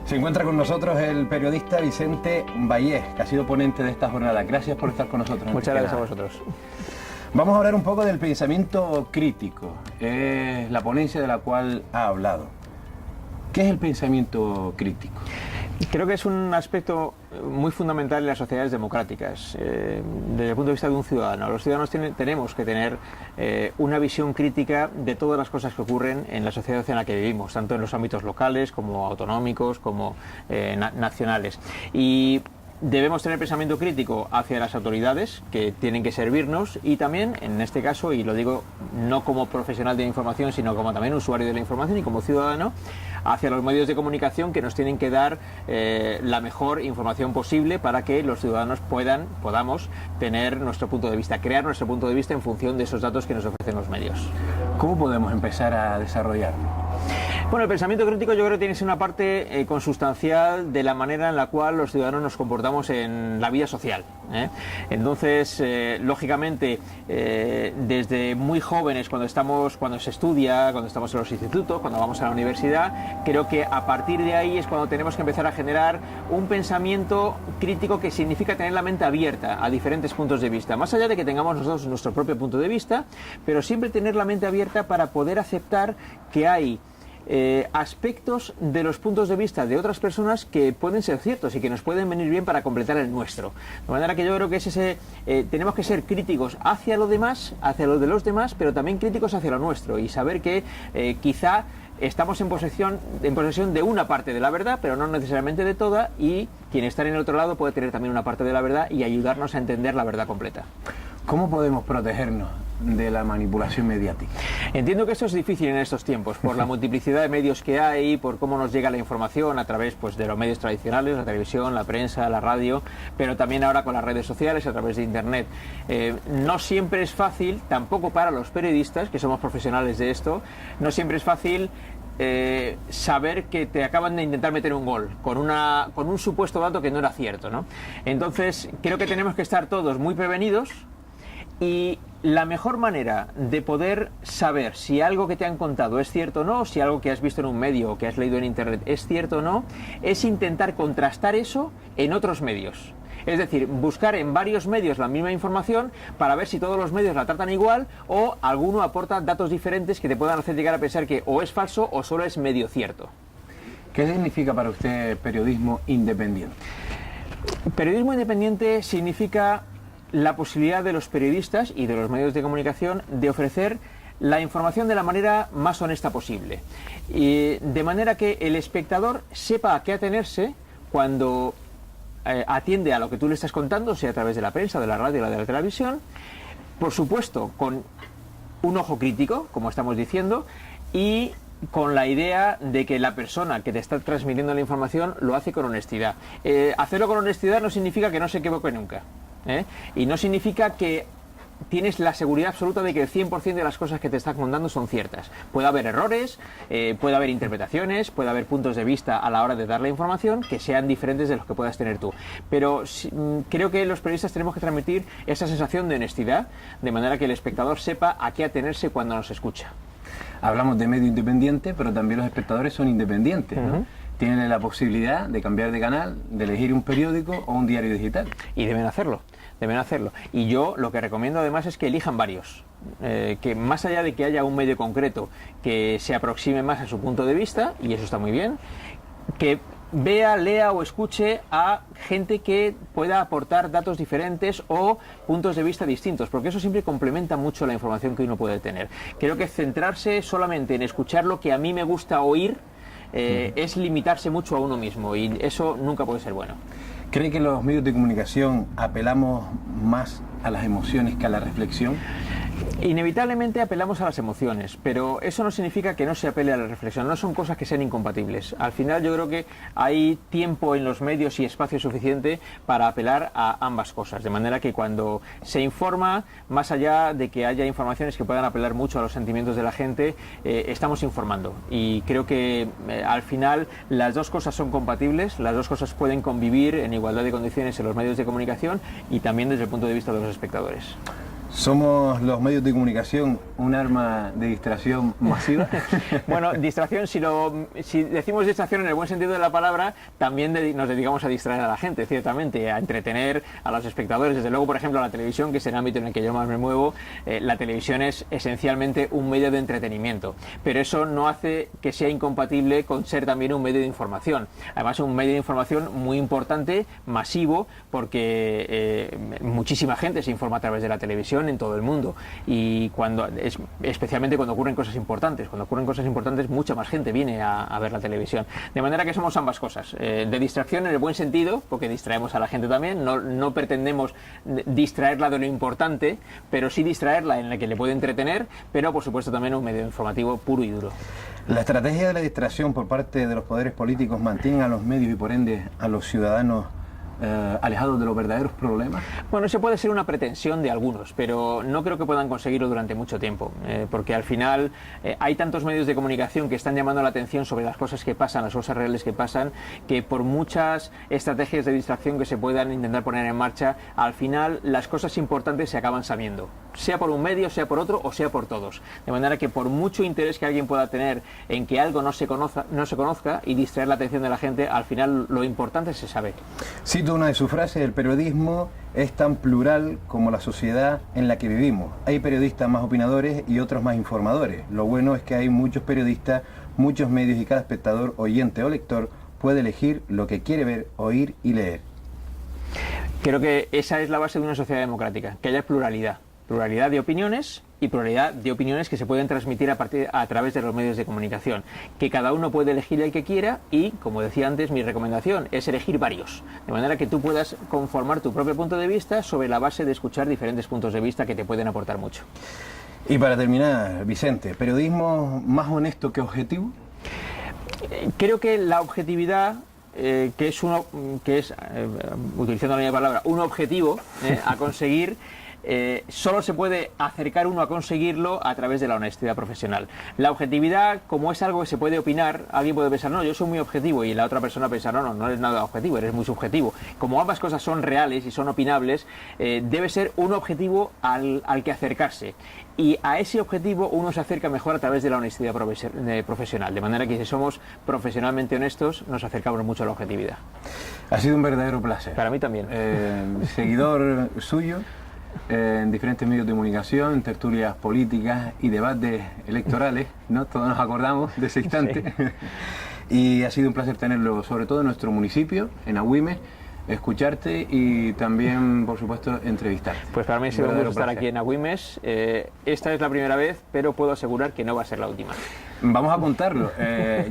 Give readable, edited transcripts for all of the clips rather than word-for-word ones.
Se encuentra con nosotros el periodista Vicente Vallés, que ha sido ponente de esta jornada. Gracias por estar con nosotros. Muchas gracias a vosotros. Vamos a hablar un poco del pensamiento crítico, es la ponencia de la cual ha hablado. ¿Qué es el pensamiento crítico? Creo que es un aspecto muy fundamental en las sociedades democráticas, desde el punto de vista de un ciudadano. Los ciudadanos tenemos que tener una visión crítica de todas las cosas que ocurren en la sociedad en la que vivimos, tanto en los ámbitos locales como autonómicos, como nacionales. Y debemos tener pensamiento crítico hacia las autoridades que tienen que servirnos y también, en este caso, y lo digo no como profesional de la información, sino como también usuario de la información y como ciudadano, hacia los medios de comunicación que nos tienen que dar la mejor información posible para que los ciudadanos podamos tener nuestro punto de vista, crear nuestro punto de vista en función de esos datos que nos ofrecen los medios. ¿Cómo podemos empezar a desarrollarlo? Bueno, el pensamiento crítico yo creo que tiene que ser una parte consustancial de la manera en la cual los ciudadanos nos comportamos en la vida social. Entonces, lógicamente, desde muy jóvenes, cuando se estudia, cuando estamos en los institutos, cuando vamos a la universidad, creo que a partir de ahí es cuando tenemos que empezar a generar un pensamiento crítico que significa tener la mente abierta a diferentes puntos de vista. Más allá de que tengamos nosotros nuestro propio punto de vista, pero siempre tener la mente abierta para poder aceptar que hay aspectos de los puntos de vista de otras personas que pueden ser ciertos y que nos pueden venir bien para completar el nuestro. De manera que yo creo que tenemos que ser críticos hacia lo demás, hacia lo de los demás, pero también críticos hacia lo nuestro y saber que quizá estamos en posesión de una parte de la verdad, pero no necesariamente de toda, y quien está en el otro lado puede tener también una parte de la verdad y ayudarnos a entender la verdad completa. ¿Cómo podemos protegernos de la manipulación mediática? Entiendo que esto es difícil en estos tiempos, por la multiplicidad de medios que hay, por cómo nos llega la información a través de los medios tradicionales, la televisión, la prensa, la radio, pero también ahora con las redes sociales, a través de Internet. No siempre es fácil, tampoco para los periodistas, que somos profesionales de esto, no siempre es fácil saber que te acaban de intentar meter un gol con un supuesto dato que no era cierto, ¿no? Entonces, creo que tenemos que estar todos muy prevenidos. Y la mejor manera de poder saber si algo que te han contado es cierto o no, si algo que has visto en un medio o que has leído en Internet es cierto o no, es intentar contrastar eso en otros medios. Es decir, buscar en varios medios la misma información para ver si todos los medios la tratan igual o alguno aporta datos diferentes que te puedan hacer llegar a pensar que o es falso o solo es medio cierto. ¿Qué significa para usted periodismo independiente? Periodismo independiente significa la posibilidad de los periodistas y de los medios de comunicación de ofrecer la información de la manera más honesta posible, y de manera que el espectador sepa a qué atenerse cuando atiende a lo que tú le estás contando, sea a través de la prensa, de la radio o de la televisión, por supuesto con un ojo crítico, como estamos diciendo, y con la idea de que la persona que te está transmitiendo la información lo hace con honestidad. Hacerlo con honestidad no significa que no se equivoque nunca. Y no significa que tienes la seguridad absoluta de que el 100% de las cosas que te están contando son ciertas. Puede haber errores, puede haber interpretaciones, puede haber puntos de vista a la hora de dar la información que sean diferentes de los que puedas tener tú. Pero creo que los periodistas tenemos que transmitir esa sensación de honestidad, de manera que el espectador sepa a qué atenerse cuando nos escucha. Hablamos de medio independiente, pero también los espectadores son independientes, ¿no? Tienen la posibilidad de cambiar de canal, de elegir un periódico o un diario digital. Y deben hacerlo. Y yo lo que recomiendo además es que elijan varios. Que más allá de que haya un medio concreto que se aproxime más a su punto de vista, y eso está muy bien, que vea, lea o escuche a gente que pueda aportar datos diferentes o puntos de vista distintos, porque eso siempre complementa mucho la información que uno puede tener. Creo que centrarse solamente en escuchar lo que a mí me gusta oír es limitarse mucho a uno mismo, y eso nunca puede ser bueno. ¿Cree que los medios de comunicación apelamos más a las emociones que a la reflexión? Inevitablemente apelamos a las emociones, pero eso no significa que no se apele a la reflexión, no son cosas que sean incompatibles. Al final yo creo que hay tiempo en los medios y espacio suficiente para apelar a ambas cosas, de manera que cuando se informa, más allá de que haya informaciones que puedan apelar mucho a los sentimientos de la gente, estamos informando, y creo que al final las dos cosas son compatibles, las dos cosas pueden convivir en igualdad de condiciones en los medios de comunicación y también desde el punto de vista de los espectadores. ¿Somos los medios de comunicación un arma de distracción masiva? Bueno, distracción, si decimos distracción en el buen sentido de la palabra, también nos dedicamos a distraer a la gente, ciertamente, a entretener a los espectadores. Desde luego, por ejemplo, la televisión, que es el ámbito en el que yo más me muevo, la televisión es esencialmente un medio de entretenimiento, pero eso no hace que sea incompatible con ser también un medio de información. Además, un medio de información muy importante, masivo, porque muchísima gente se informa a través de la televisión en todo el mundo, y especialmente cuando ocurren cosas importantes. Cuando ocurren cosas importantes, mucha más gente viene a ver la televisión. De manera que somos ambas cosas, de distracción en el buen sentido, porque distraemos a la gente también, no pretendemos distraerla de lo importante, pero sí distraerla en la que le puede entretener, pero por supuesto también un medio informativo puro y duro. ¿La estrategia de la distracción por parte de los poderes políticos mantiene a los medios y por ende a los ciudadanos alejados de los verdaderos problemas? Bueno, eso puede ser una pretensión de algunos, pero no creo que puedan conseguirlo durante mucho tiempo, porque al final hay tantos medios de comunicación que están llamando la atención sobre las cosas que pasan, las cosas reales que pasan, que por muchas estrategias de distracción que se puedan intentar poner en marcha, al final las cosas importantes se acaban sabiendo, sea por un medio, sea por otro o sea por todos. De manera que por mucho interés que alguien pueda tener en que algo no se conozca y distraer la atención de la gente, al final lo importante se sabe. Cito una de sus frases: el periodismo es tan plural como la sociedad en la que vivimos. Hay periodistas más opinadores y otros más informadores. Lo bueno es que hay muchos periodistas, muchos medios y cada espectador, oyente o lector puede elegir lo que quiere ver, oír y leer. Creo que esa es la base de una sociedad democrática, que haya pluralidad de opiniones y pluralidad de opiniones que se pueden transmitir a través de los medios de comunicación, que cada uno puede elegir el que quiera y, como decía antes, mi recomendación es elegir varios, de manera que tú puedas conformar tu propio punto de vista sobre la base de escuchar diferentes puntos de vista que te pueden aportar mucho. Y para terminar, Vicente, ¿periodismo más honesto que objetivo? Creo que la objetividad, que es utilizando la misma palabra, un objetivo a conseguir, solo se puede acercar uno a conseguirlo a través de la honestidad profesional. La objetividad, como es algo que se puede opinar, alguien puede pensar, no, yo soy muy objetivo, y la otra persona piensa, no eres nada objetivo, eres muy subjetivo. Como ambas cosas son reales y son opinables, debe ser un objetivo al que acercarse. Y a ese objetivo uno se acerca mejor a través de la honestidad profesional. De manera que si somos profesionalmente honestos, nos acercamos mucho a la objetividad. Ha sido un verdadero placer. Para mí también. Seguidor suyo en diferentes medios de comunicación, tertulias políticas y debates electorales, ¿no? Todos nos acordamos de ese instante. Sí. Y ha sido un placer tenerlo, sobre todo en nuestro municipio, en Agüimes, escucharte y también, por supuesto, entrevistarte. Pues para mí ha sido un gusto estar aquí en Agüimes. Esta es la primera vez, pero puedo asegurar que no va a ser la última. Vamos a contarlo.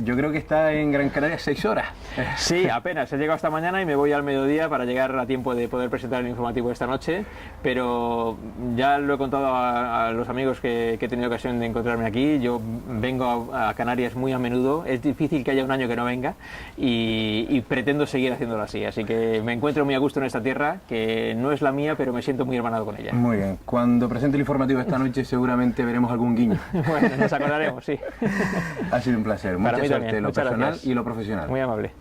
Yo creo que está en Gran Canaria 6 horas. Sí, apenas. He llegado esta mañana y me voy al mediodía para llegar a tiempo de poder presentar el informativo esta noche, pero ya lo he contado a los amigos que he tenido ocasión de encontrarme aquí. Yo vengo a Canarias muy a menudo. Es difícil que haya un año que no venga y pretendo seguir haciéndolo así. Así que me encuentro muy a gusto en esta tierra, que no es la mía, pero me siento muy hermanado con ella. Muy bien. Cuando presente el informativo esta noche seguramente veremos algún guiño. Bueno, nos acordaremos, sí. Ha sido un placer. Mucha suerte, lo personal y lo profesional. Muy amable.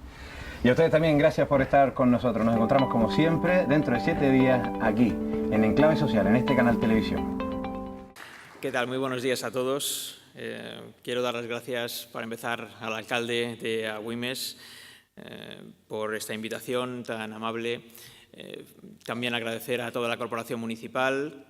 Y a ustedes también, gracias por estar con nosotros. Nos encontramos como siempre dentro de 7 días aquí, en Enclave Social, en este canal Televisión. ¿Qué tal? Muy buenos días a todos. Quiero dar las gracias, para empezar, al alcalde de Agüimes por esta invitación tan amable. También agradecer a toda la corporación municipal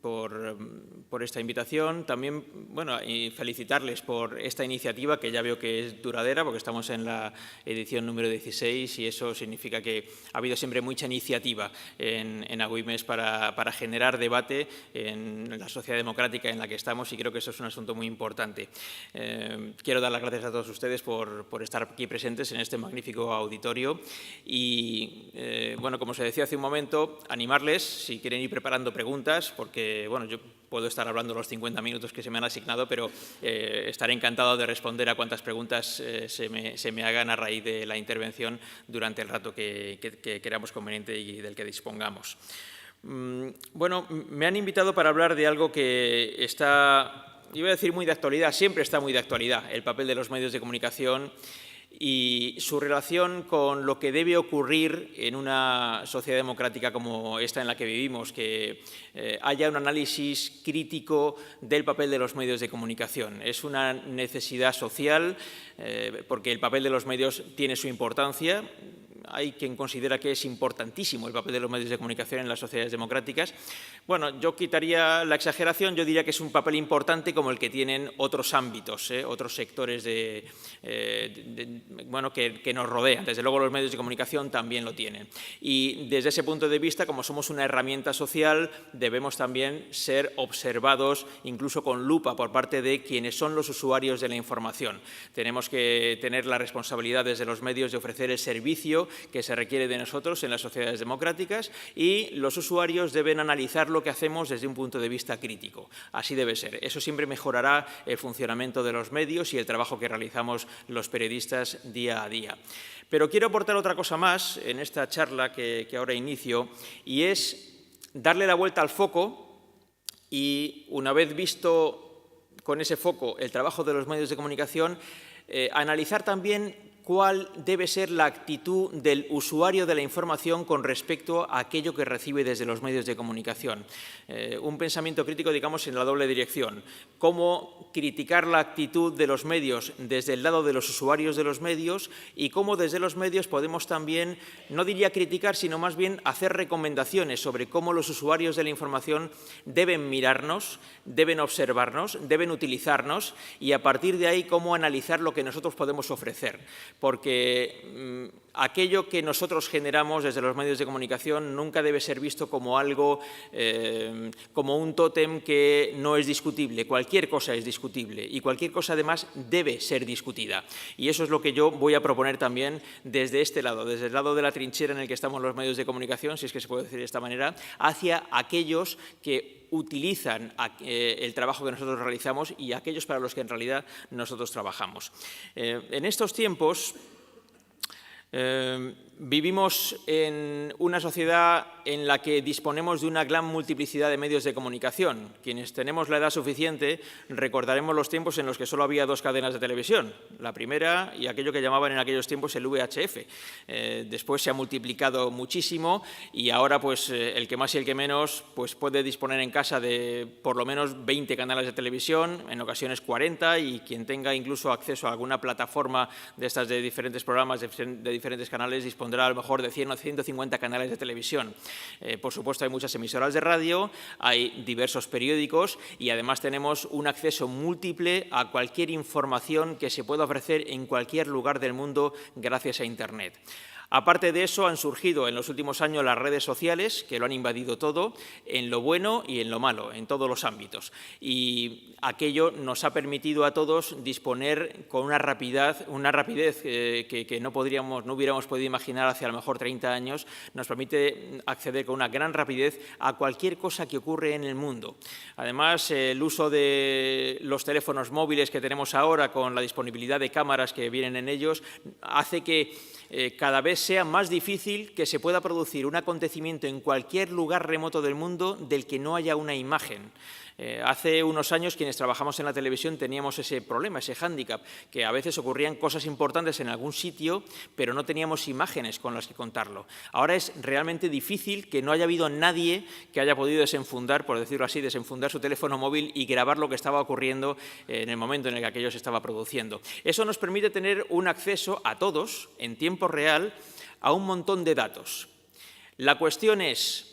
por esta invitación. También, bueno, y felicitarles por esta iniciativa, que ya veo que es duradera, porque estamos en la edición número 16 y eso significa que ha habido siempre mucha iniciativa en Agüimes para generar debate en la sociedad democrática en la que estamos, y creo que eso es un asunto muy importante. Quiero dar las gracias a todos ustedes por estar aquí presentes en este magnífico auditorio y, bueno, como se decía hace un momento, animarles, si quieren ir preparando preguntas, porque bueno, yo puedo estar hablando los 50 minutos que se me han asignado, pero estaré encantado de responder a cuantas preguntas se me hagan a raíz de la intervención durante el rato que creamos conveniente y del que dispongamos. Bueno, me han invitado para hablar de algo que está, iba a decir muy de actualidad, siempre está muy de actualidad, el papel de los medios de comunicación y su relación con lo que debe ocurrir en una sociedad democrática como esta en la que vivimos, que haya un análisis crítico del papel de los medios de comunicación. Es una necesidad social porque el papel de los medios tiene su importancia. Hay quien considera que es importantísimo el papel de los medios de comunicación en las sociedades democráticas. Bueno, yo quitaría la exageración, yo diría que es un papel importante como el que tienen otros ámbitos, otros sectores bueno, que nos rodean. Desde luego los medios de comunicación también lo tienen. Y desde ese punto de vista, como somos una herramienta social, debemos también ser observados, incluso con lupa, por parte de quienes son los usuarios de la información. Tenemos que tener la responsabilidad desde los medios de ofrecer el servicio que se requiere de nosotros en las sociedades democráticas, y los usuarios deben analizar lo que hacemos desde un punto de vista crítico. Así debe ser. Eso siempre mejorará el funcionamiento de los medios y el trabajo que realizamos los periodistas día a día. Pero quiero aportar otra cosa más en esta charla que ahora inicio, y es darle la vuelta al foco y, una vez visto con ese foco el trabajo de los medios de comunicación, analizar también cuál debe ser la actitud del usuario de la información con respecto a aquello que recibe desde los medios de comunicación. Un pensamiento crítico, digamos, en la doble dirección. Cómo criticar la actitud de los medios desde el lado de los usuarios de los medios, y cómo desde los medios podemos también, no diría criticar, sino más bien hacer recomendaciones sobre cómo los usuarios de la información deben mirarnos, deben observarnos, deben utilizarnos, y a partir de ahí cómo analizar lo que nosotros podemos ofrecer. Porque aquello que nosotros generamos desde los medios de comunicación nunca debe ser visto como algo, como un tótem que no es discutible. Cualquier cosa es discutible y cualquier cosa además debe ser discutida. Y eso es lo que yo voy a proponer también desde este lado, desde el lado de la trinchera en el que estamos los medios de comunicación, si es que se puede decir de esta manera, hacia aquellos que utilizan el trabajo que nosotros realizamos y aquellos para los que en realidad nosotros trabajamos. En estos tiempos vivimos en una sociedad en la que disponemos de una gran multiplicidad de medios de comunicación. Quienes tenemos la edad suficiente recordaremos los tiempos en los que solo había dos cadenas de televisión. La primera y aquello que llamaban en aquellos tiempos el VHF. Después se ha multiplicado muchísimo y ahora pues el que más y el que menos pues puede disponer en casa de por lo menos 20 canales de televisión, en ocasiones 40, y quien tenga incluso acceso a alguna plataforma de estas de diferentes programas, de diferentes canales, dispondrá a lo mejor de 100 o 150 canales de televisión. Por supuesto, hay muchas emisoras de radio, hay diversos periódicos y además tenemos un acceso múltiple a cualquier información que se pueda ofrecer en cualquier lugar del mundo gracias a Internet. Aparte de eso, han surgido en los últimos años las redes sociales, que lo han invadido todo, en lo bueno y en lo malo, en todos los ámbitos. Y aquello nos ha permitido a todos disponer con una rapidez que no hubiéramos podido imaginar hace a lo mejor 30 años. Nos permite acceder con una gran rapidez a cualquier cosa que ocurre en el mundo. Además, el uso de los teléfonos móviles que tenemos ahora, con la disponibilidad de cámaras que vienen en ellos, hace que cada vez sea más difícil que se pueda producir un acontecimiento en cualquier lugar remoto del mundo del que no haya una imagen. Hace unos años, quienes trabajamos en la televisión teníamos ese problema, ese hándicap, que a veces ocurrían cosas importantes en algún sitio, pero no teníamos imágenes con las que contarlo. Ahora es realmente difícil que no haya habido nadie que haya podido desenfundar, por decirlo así, desenfundar su teléfono móvil y grabar lo que estaba ocurriendo en el momento en el que aquello se estaba produciendo. Eso nos permite tener un acceso a todos, en tiempo real, a un montón de datos. La cuestión es: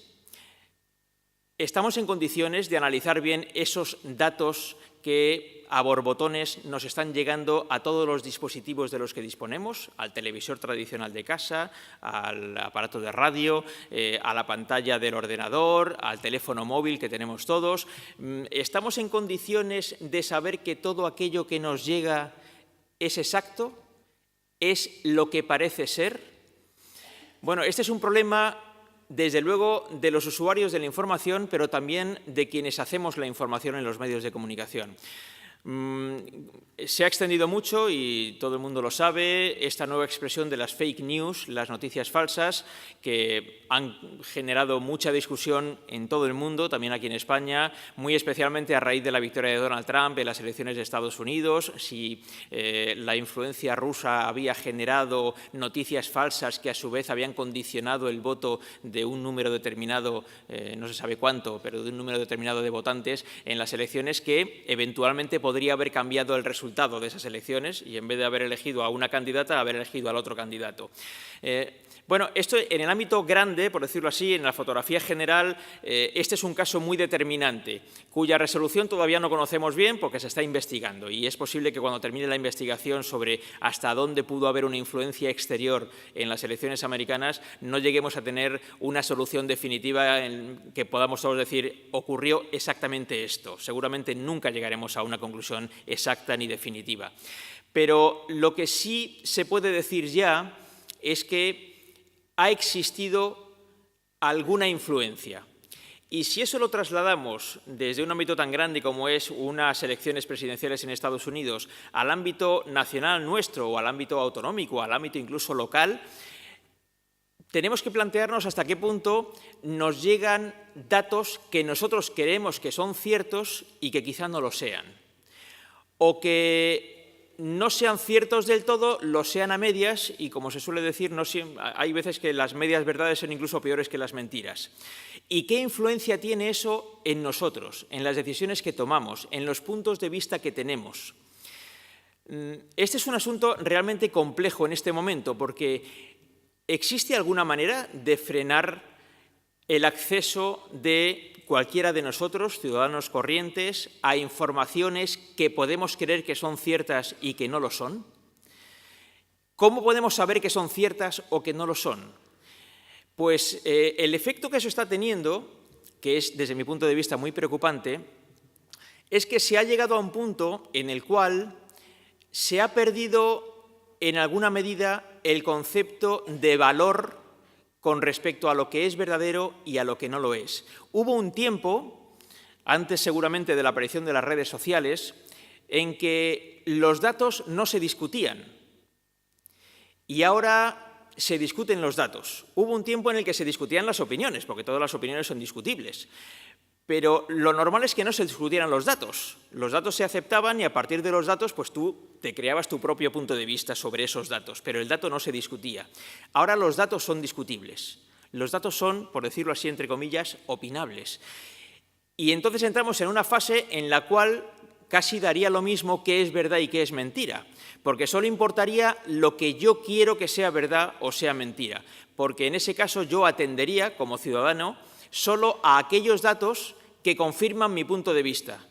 ¿estamos en condiciones de analizar bien esos datos que a borbotones nos están llegando a todos los dispositivos de los que disponemos? Al televisor tradicional de casa, al aparato de radio, a la pantalla del ordenador, al teléfono móvil que tenemos todos. ¿Estamos en condiciones de saber que todo aquello que nos llega es exacto? ¿Es lo que parece ser? Bueno, este es un problema, desde luego, de los usuarios de la información, pero también de quienes hacemos la información en los medios de comunicación. Se ha extendido mucho y todo el mundo lo sabe, esta nueva expresión de las fake news, las noticias falsas, que han generado mucha discusión en todo el mundo, también aquí en España, muy especialmente a raíz de la victoria de Donald Trump en las elecciones de Estados Unidos, si la influencia rusa había generado noticias falsas que a su vez habían condicionado el voto de un número determinado, no se sabe cuánto, pero de un número determinado de votantes en las elecciones, que eventualmente podría haber cambiado el resultado de esas elecciones y en vez de haber elegido a una candidata, haber elegido al otro candidato. Bueno, esto en el ámbito grande, por decirlo así, en la fotografía general, este es un caso muy determinante, cuya resolución todavía no conocemos bien porque se está investigando y es posible que cuando termine la investigación sobre hasta dónde pudo haber una influencia exterior en las elecciones americanas, no lleguemos a tener una solución definitiva en que podamos todos decir ocurrió exactamente esto. Seguramente nunca llegaremos a una conclusión exacta ni definitiva. Pero lo que sí se puede decir ya es que ha existido alguna influencia. Y si eso lo trasladamos desde un ámbito tan grande como es unas elecciones presidenciales en Estados Unidos al ámbito nacional nuestro o al ámbito autonómico, al ámbito incluso local, tenemos que plantearnos hasta qué punto nos llegan datos que nosotros creemos que son ciertos y que quizá no lo sean. O que no sean ciertos del todo, lo sean a medias y, como se suele decir, hay veces que las medias verdades son incluso peores que las mentiras. ¿Y qué influencia tiene eso en nosotros, en las decisiones que tomamos, en los puntos de vista que tenemos? Este es un asunto realmente complejo en este momento porque ¿existe alguna manera de frenar el acceso de cualquiera de nosotros, ciudadanos corrientes, a informaciones que podemos creer que son ciertas y que no lo son? ¿Cómo podemos saber que son ciertas o que no lo son? Pues el efecto que eso está teniendo, que es desde mi punto de vista muy preocupante, es que se ha llegado a un punto en el cual se ha perdido en alguna medida el concepto de valor con respecto a lo que es verdadero y a lo que no lo es. Hubo un tiempo, antes seguramente de la aparición de las redes sociales, en que los datos no se discutían y ahora se discuten los datos. Hubo un tiempo en el que se discutían las opiniones, porque todas las opiniones son discutibles. Pero lo normal es que no se discutieran los datos. Los datos se aceptaban y a partir de los datos pues tú te creabas tu propio punto de vista sobre esos datos, pero el dato no se discutía. Ahora los datos son discutibles. Los datos son, por decirlo así, entre comillas, opinables. Y entonces entramos en una fase en la cual casi daría lo mismo qué es verdad y qué es mentira, porque solo importaría lo que yo quiero que sea verdad o sea mentira, porque en ese caso yo atendería, como ciudadano, solo a aquellos datos que confirman mi punto de vista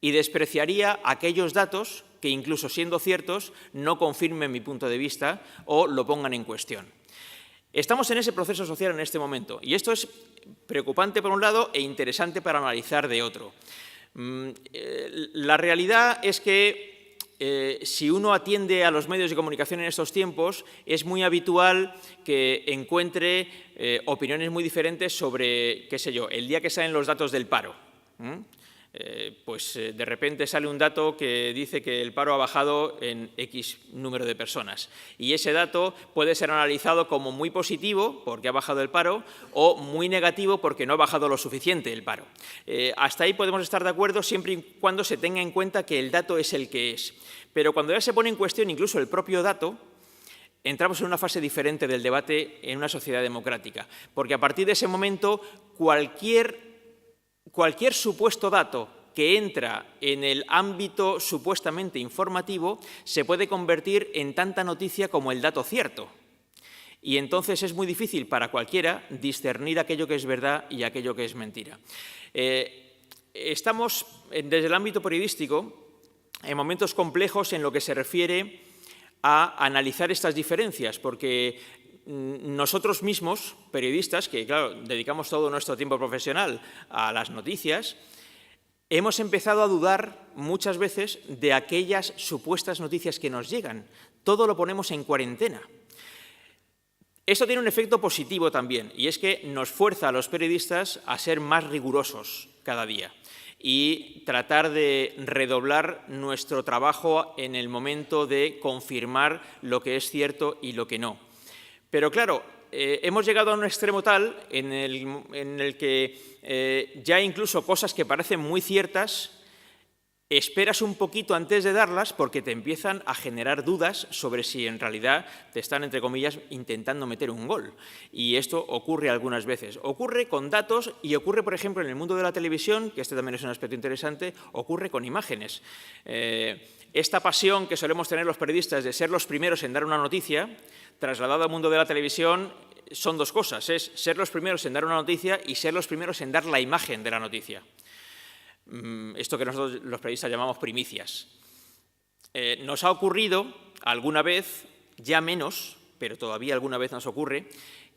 y despreciaría aquellos datos que, incluso siendo ciertos, no confirmen mi punto de vista o lo pongan en cuestión. Estamos en ese proceso social en este momento y esto es preocupante por un lado e interesante para analizar de otro. La realidad es que si uno atiende a los medios de comunicación en estos tiempos, es muy habitual que encuentre opiniones muy diferentes sobre, qué sé yo, el día que salen los datos del paro. Pues de repente sale un dato que dice que el paro ha bajado en X número de personas. Y ese dato puede ser analizado como muy positivo, porque ha bajado el paro, o muy negativo, porque no ha bajado lo suficiente el paro. Hasta ahí podemos estar de acuerdo siempre y cuando se tenga en cuenta que el dato es el que es. Pero cuando ya se pone en cuestión incluso el propio dato, entramos en una fase diferente del debate en una sociedad democrática. Porque a partir de ese momento, cualquier supuesto dato que entra en el ámbito supuestamente informativo se puede convertir en tanta noticia como el dato cierto. Y entonces es muy difícil para cualquiera discernir aquello que es verdad y aquello que es mentira. Estamos, desde el ámbito periodístico, en momentos complejos en lo que se refiere a analizar estas diferencias, porque nosotros mismos, periodistas, que claro, dedicamos todo nuestro tiempo profesional a las noticias, hemos empezado a dudar muchas veces de aquellas supuestas noticias que nos llegan. Todo lo ponemos en cuarentena. Esto tiene un efecto positivo también, y es que nos fuerza a los periodistas a ser más rigurosos cada día. y tratar de redoblar nuestro trabajo en el momento de confirmar lo que es cierto y lo que no. Pero claro, hemos llegado a un extremo tal en el que ya incluso cosas que parecen muy ciertas, esperas un poquito antes de darlas porque te empiezan a generar dudas sobre si en realidad te están, entre comillas, intentando meter un gol. Y esto ocurre algunas veces. Ocurre con datos y ocurre, por ejemplo, en el mundo de la televisión, que este también es un aspecto interesante, ocurre con imágenes. Esta pasión que solemos tener los periodistas de ser los primeros en dar una noticia, trasladada al mundo de la televisión, son dos cosas. Es ser los primeros en dar una noticia y ser los primeros en dar la imagen de la noticia. Esto que nosotros los periodistas llamamos primicias. Nos ha ocurrido alguna vez, ya menos, pero todavía alguna vez nos ocurre,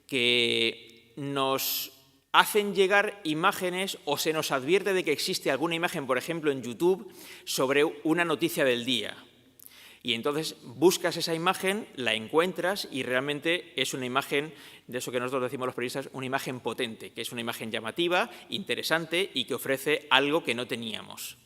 que nos hacen llegar imágenes o se nos advierte de que existe alguna imagen, por ejemplo, en YouTube, sobre una noticia del día. Y entonces buscas esa imagen, la encuentras y realmente es una imagen, de eso que nosotros decimos los periodistas, una imagen potente, que es una imagen llamativa, interesante y que ofrece algo que no teníamos.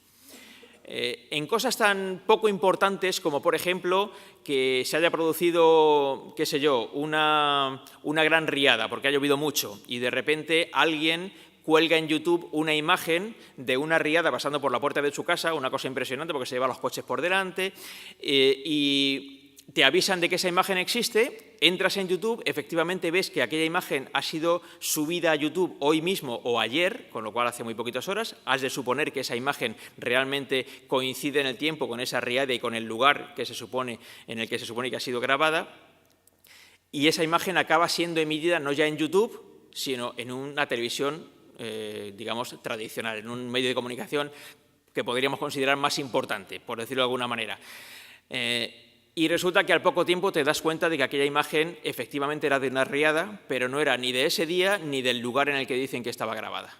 En cosas tan poco importantes como, por ejemplo, que se haya producido, qué sé yo, una gran riada, porque ha llovido mucho, y de repente alguien cuelga en YouTube una imagen de una riada pasando por la puerta de su casa, una cosa impresionante porque se lleva los coches por delante, y te avisan de que esa imagen existe, entras en YouTube, efectivamente ves que aquella imagen ha sido subida a YouTube hoy mismo o ayer, con lo cual hace muy poquitas horas, has de suponer que esa imagen realmente coincide en el tiempo con esa riada y con el lugar que en el que se supone que ha sido grabada, y esa imagen acaba siendo emitida no ya en YouTube, sino en una televisión digamos, tradicional, en un medio de comunicación que podríamos considerar más importante, por decirlo de alguna manera. Y resulta que al poco tiempo te das cuenta de que aquella imagen efectivamente era de una riada, pero no era ni de ese día ni del lugar en el que dicen que estaba grabada.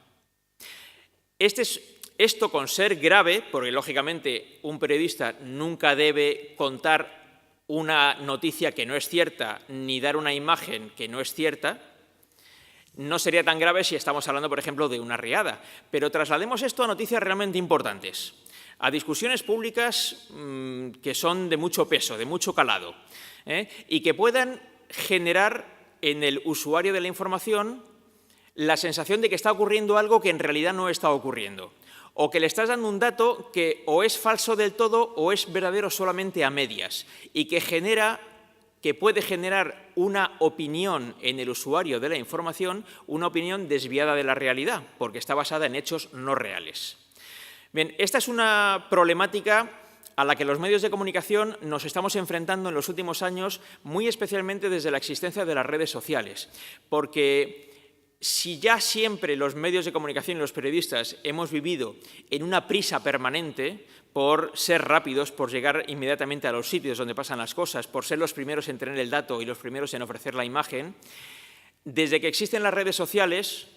Esto con ser grave, porque lógicamente un periodista nunca debe contar una noticia que no es cierta ni dar una imagen que no es cierta, no sería tan grave si estamos hablando, por ejemplo, de una riada. Pero traslademos esto a noticias realmente importantes, a discusiones públicas que son de mucho peso, de mucho calado, y que puedan generar en el usuario de la información la sensación de que está ocurriendo algo que en realidad no está ocurriendo, o que le estás dando un dato que o es falso del todo o es verdadero solamente a medias, y que puede generar una opinión en el usuario de la información, una opinión desviada de la realidad, porque está basada en hechos no reales. Bien, esta es una problemática a la que los medios de comunicación nos estamos enfrentando en los últimos años, muy especialmente desde la existencia de las redes sociales, porque si ya siempre los medios de comunicación y los periodistas hemos vivido en una prisa permanente por ser rápidos, por llegar inmediatamente a los sitios donde pasan las cosas, por ser los primeros en tener el dato y los primeros en ofrecer la imagen, desde que existen las redes sociales,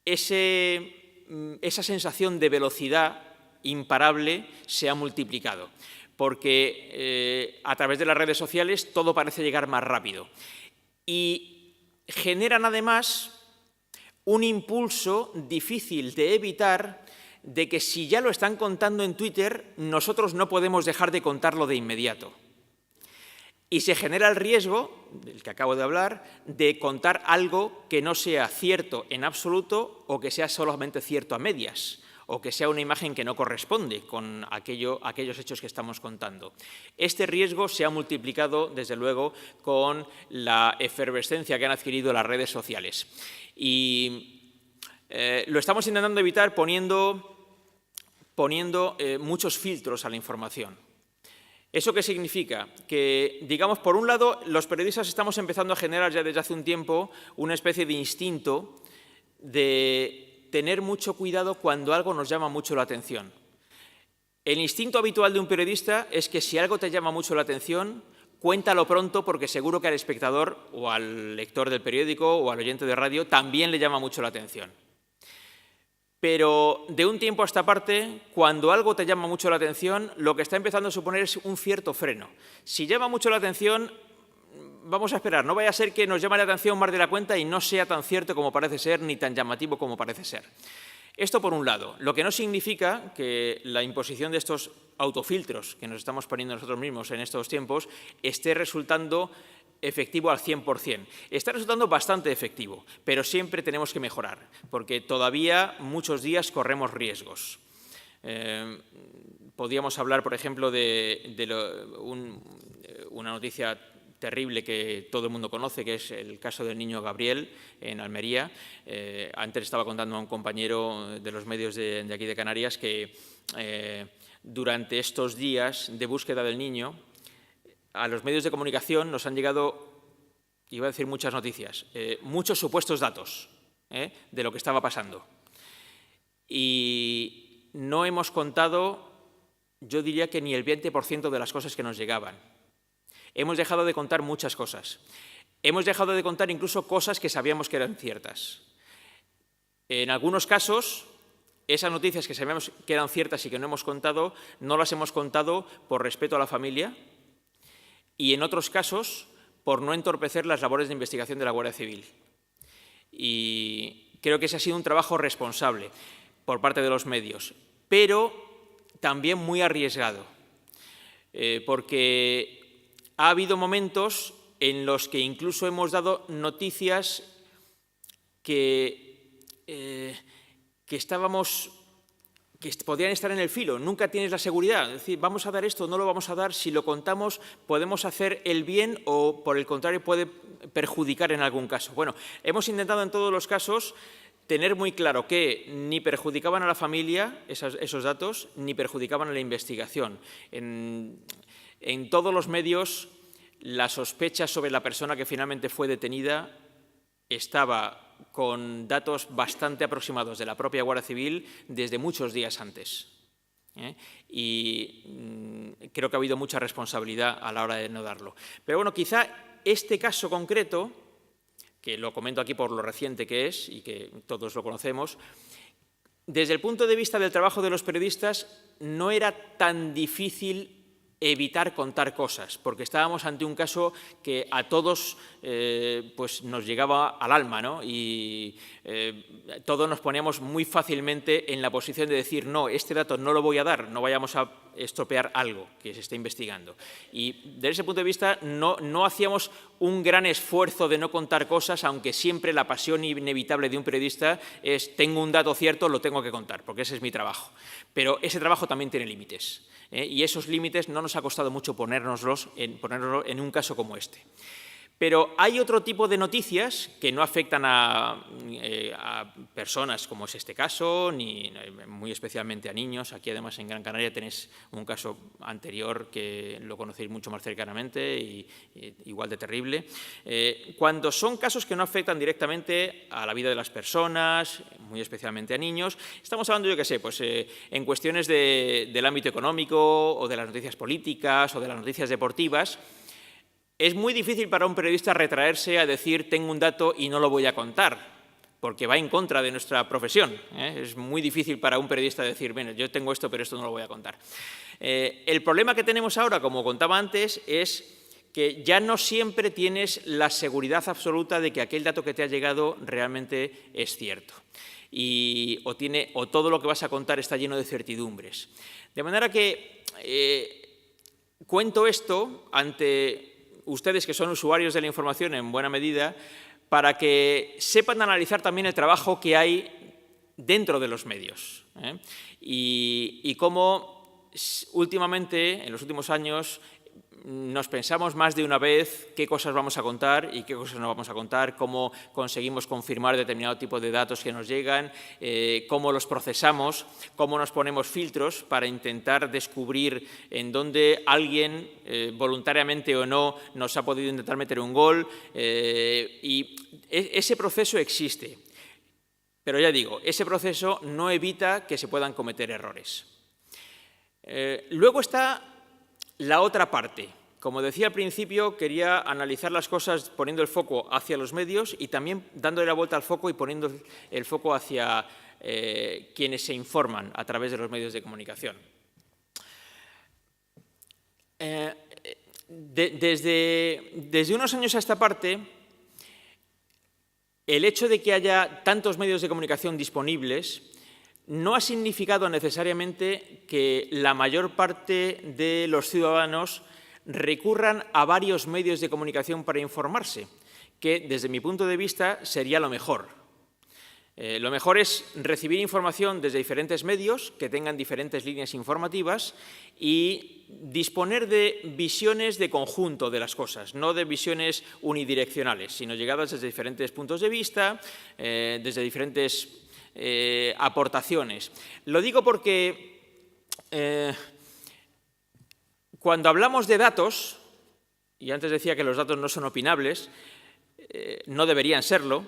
esa sensación de velocidad imparable se ha multiplicado, porque a través de las redes sociales todo parece llegar más rápido. Y generan además un impulso difícil de evitar de que si ya lo están contando en Twitter, nosotros no podemos dejar de contarlo de inmediato. Y se genera el riesgo, del que acabo de hablar, de contar algo que no sea cierto en absoluto o que sea solamente cierto a medias, o que sea una imagen que no corresponde con aquellos hechos que estamos contando. Este riesgo se ha multiplicado, desde luego, con la efervescencia que han adquirido las redes sociales. Y lo estamos intentando evitar poniendo muchos filtros a la información. ¿Eso qué significa? Que, digamos, por un lado, los periodistas estamos empezando a generar ya desde hace un tiempo una especie de instinto de tener mucho cuidado cuando algo nos llama mucho la atención. El instinto habitual de un periodista es que si algo te llama mucho la atención, cuéntalo pronto porque seguro que al espectador o al lector del periódico o al oyente de radio también le llama mucho la atención. Pero de un tiempo a esta parte, cuando algo te llama mucho la atención, lo que está empezando a suponer es un cierto freno. Si llama mucho la atención, vamos a esperar, no vaya a ser que nos llame la atención más de la cuenta y no sea tan cierto como parece ser, ni tan llamativo como parece ser. Esto por un lado, lo que no significa que la imposición de estos autofiltros que nos estamos poniendo nosotros mismos en estos tiempos esté resultando efectivo al 100%. Está resultando bastante efectivo, pero siempre tenemos que mejorar, porque todavía muchos días corremos riesgos. Podríamos hablar, por ejemplo, de una noticia terrible que todo el mundo conoce, que es el caso del niño Gabriel en Almería. Antes estaba contando a un compañero de los medios de aquí de Canarias que durante estos días de búsqueda del niño, a los medios de comunicación nos han llegado, iba a decir muchas noticias, muchos supuestos datos de lo que estaba pasando. Y no hemos contado, yo diría que ni el 20% de las cosas que nos llegaban. Hemos dejado de contar muchas cosas. Hemos dejado de contar incluso cosas que sabíamos que eran ciertas. En algunos casos, esas noticias que sabíamos que eran ciertas y que no hemos contado, no las hemos contado por respeto a la familia y en otros casos por no entorpecer las labores de investigación de la Guardia Civil. Y creo que ese ha sido un trabajo responsable por parte de los medios, pero también muy arriesgado, porque ha habido momentos en los que incluso hemos dado noticias que podrían estar en el filo. Nunca tienes la seguridad. Es decir, vamos a dar esto, no lo vamos a dar. Si lo contamos, podemos hacer el bien o, por el contrario, puede perjudicar en algún caso. Bueno, hemos intentado en todos los casos tener muy claro que ni perjudicaban a la familia esos datos, ni perjudicaban a la investigación. En todos los medios, la sospecha sobre la persona que finalmente fue detenida estaba con datos bastante aproximados de la propia Guardia Civil desde muchos días antes. Y creo que ha habido mucha responsabilidad a la hora de no darlo. Pero bueno, quizá este caso concreto, que lo comento aquí por lo reciente que es y que todos lo conocemos, desde el punto de vista del trabajo de los periodistas no era tan difícil evitar contar cosas, porque estábamos ante un caso que a todos pues nos llegaba al alma, ¿no? Y todos nos poníamos muy fácilmente en la posición de decir, no, este dato no lo voy a dar, no vayamos a estropear algo que se esté investigando. Y desde ese punto de vista no hacíamos un gran esfuerzo de no contar cosas, aunque siempre la pasión inevitable de un periodista es, tengo un dato cierto, lo tengo que contar, porque ese es mi trabajo. Pero ese trabajo también tiene límites. Y esos límites no nos ha costado mucho ponernoslo en un caso como este. Pero hay otro tipo de noticias que no afectan a personas, como es este caso, ni muy especialmente a niños. Aquí, además, en Gran Canaria tenéis un caso anterior que lo conocéis mucho más cercanamente y igual de terrible. Cuando son casos que no afectan directamente a la vida de las personas, muy especialmente a niños, estamos hablando, yo qué sé, pues en cuestiones del ámbito económico o de las noticias políticas o de las noticias deportivas. Es muy difícil para un periodista retraerse a decir tengo un dato y no lo voy a contar, porque va en contra de nuestra profesión. Es muy difícil para un periodista decir, bueno, yo tengo esto, pero esto no lo voy a contar. El problema que tenemos ahora, como contaba antes, es que ya no siempre tienes la seguridad absoluta de que aquel dato que te ha llegado realmente es cierto. O todo lo que vas a contar está lleno de certidumbres. De manera que cuento esto ante ustedes, que son usuarios de la información en buena medida, para que sepan analizar también el trabajo que hay dentro de los medios. Y cómo últimamente, en los últimos años, nos pensamos más de una vez qué cosas vamos a contar y qué cosas no vamos a contar, cómo conseguimos confirmar determinado tipo de datos que nos llegan, cómo los procesamos, cómo nos ponemos filtros para intentar descubrir en dónde alguien, voluntariamente o no, nos ha podido intentar meter un gol. Y ese proceso existe. Pero ya digo, ese proceso no evita que se puedan cometer errores. Luego está la otra parte. Como decía al principio, quería analizar las cosas poniendo el foco hacia los medios y también dándole la vuelta al foco y poniendo el foco hacia quienes se informan a través de los medios de comunicación. Desde unos años a esta parte, el hecho de que haya tantos medios de comunicación disponibles no ha significado necesariamente que la mayor parte de los ciudadanos recurran a varios medios de comunicación para informarse, que desde mi punto de vista sería lo mejor. Lo mejor es recibir información desde diferentes medios que tengan diferentes líneas informativas y disponer de visiones de conjunto de las cosas, no de visiones unidireccionales, sino llegadas desde diferentes puntos de vista, desde diferentes aportaciones. Lo digo porque cuando hablamos de datos, y antes decía que los datos no son opinables, no deberían serlo.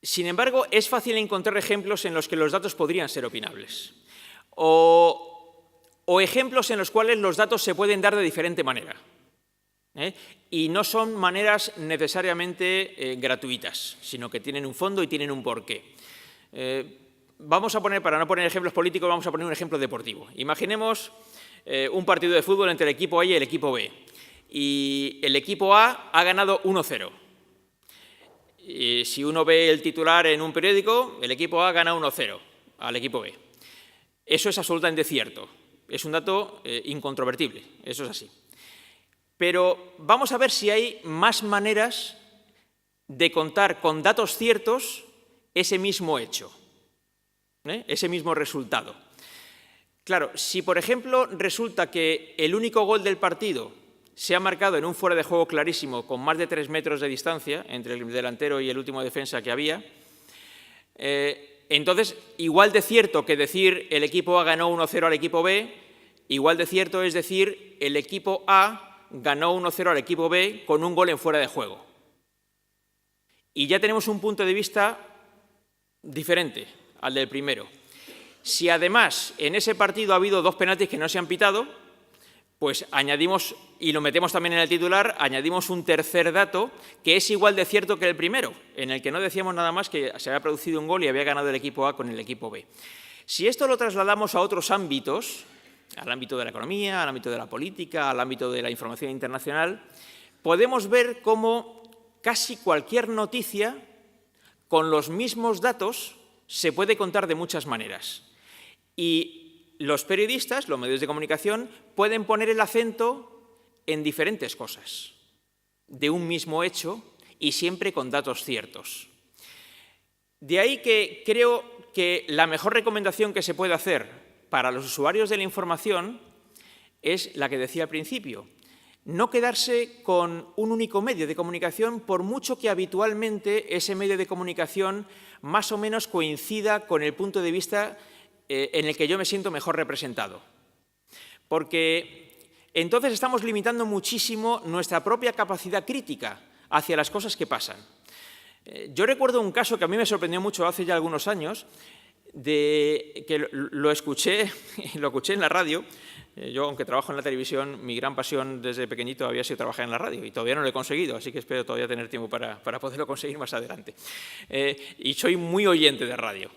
Sin embargo, es fácil encontrar ejemplos en los que los datos podrían ser opinables o ejemplos en los cuales los datos se pueden dar de diferente manera y no son maneras necesariamente gratuitas, sino que tienen un fondo y tienen un porqué. Vamos a poner, para no poner ejemplos políticos, vamos a poner un ejemplo deportivo. Imaginemos un partido de fútbol entre el equipo A y el equipo B y el equipo A ha ganado 1-0. Y si uno ve el titular en un periódico, el equipo A gana 1-0 al equipo B. Eso es absolutamente cierto. Es un dato incontrovertible. Eso es así. Pero vamos a ver si hay más maneras de contar con datos ciertos ese mismo hecho, ese mismo resultado. Claro, si por ejemplo resulta que el único gol del partido se ha marcado en un fuera de juego clarísimo con más de 3 metros de distancia entre el delantero y el último defensa que había, entonces igual de cierto que decir el equipo A ganó 1-0 al equipo B, igual de cierto es decir el equipo A ganó 1-0 al equipo B con un gol en fuera de juego. Y ya tenemos un punto de vista diferente al del primero. Si además en ese partido ha habido 2 penaltis que no se han pitado, pues añadimos, y lo metemos también en el titular, añadimos un tercer dato que es igual de cierto que el primero, en el que no decíamos nada más que se había producido un gol y había ganado el equipo A con el equipo B. Si esto lo trasladamos a otros ámbitos, al ámbito de la economía, al ámbito de la política, al ámbito de la información internacional, podemos ver cómo casi cualquier noticia con los mismos datos se puede contar de muchas maneras. Y los periodistas, los medios de comunicación, pueden poner el acento en diferentes cosas, de un mismo hecho y siempre con datos ciertos. De ahí que creo que la mejor recomendación que se puede hacer para los usuarios de la información es la que decía al principio. No quedarse con un único medio de comunicación, por mucho que habitualmente ese medio de comunicación más o menos coincida con el punto de vista en el que yo me siento mejor representado. Porque entonces estamos limitando muchísimo nuestra propia capacidad crítica hacia las cosas que pasan. Yo recuerdo un caso que a mí me sorprendió mucho hace ya algunos años, que lo escuché en la radio. Yo, aunque trabajo en la televisión, mi gran pasión desde pequeñito había sido trabajar en la radio y todavía no lo he conseguido, así que espero todavía tener tiempo para poderlo conseguir más adelante. Y soy muy oyente de radio.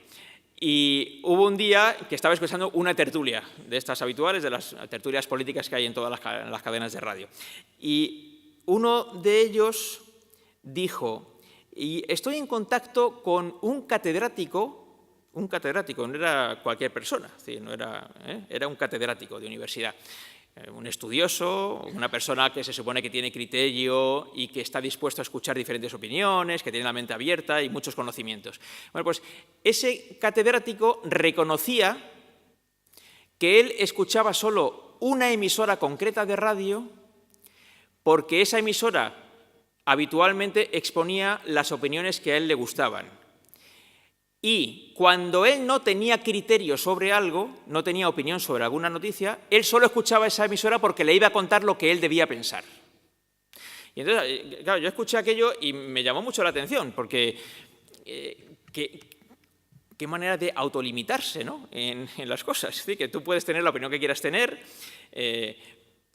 Y hubo un día que estaba escuchando una tertulia de estas habituales, de las tertulias políticas que hay en todas las cadenas de radio. Y uno de ellos dijo, y estoy en contacto con un catedrático, no era cualquier persona, no era, era un catedrático de universidad, un estudioso, una persona que se supone que tiene criterio y que está dispuesto a escuchar diferentes opiniones, que tiene la mente abierta y muchos conocimientos. Bueno, pues ese catedrático reconocía que él escuchaba solo una emisora concreta de radio porque esa emisora habitualmente exponía las opiniones que a él le gustaban. Y cuando él no tenía criterio sobre algo, no tenía opinión sobre alguna noticia, él solo escuchaba esa emisora porque le iba a contar lo que él debía pensar. Y entonces, claro, yo escuché aquello y me llamó mucho la atención, porque qué manera de autolimitarse, ¿no?, en las cosas. Es decir, que tú puedes tener la opinión que quieras tener,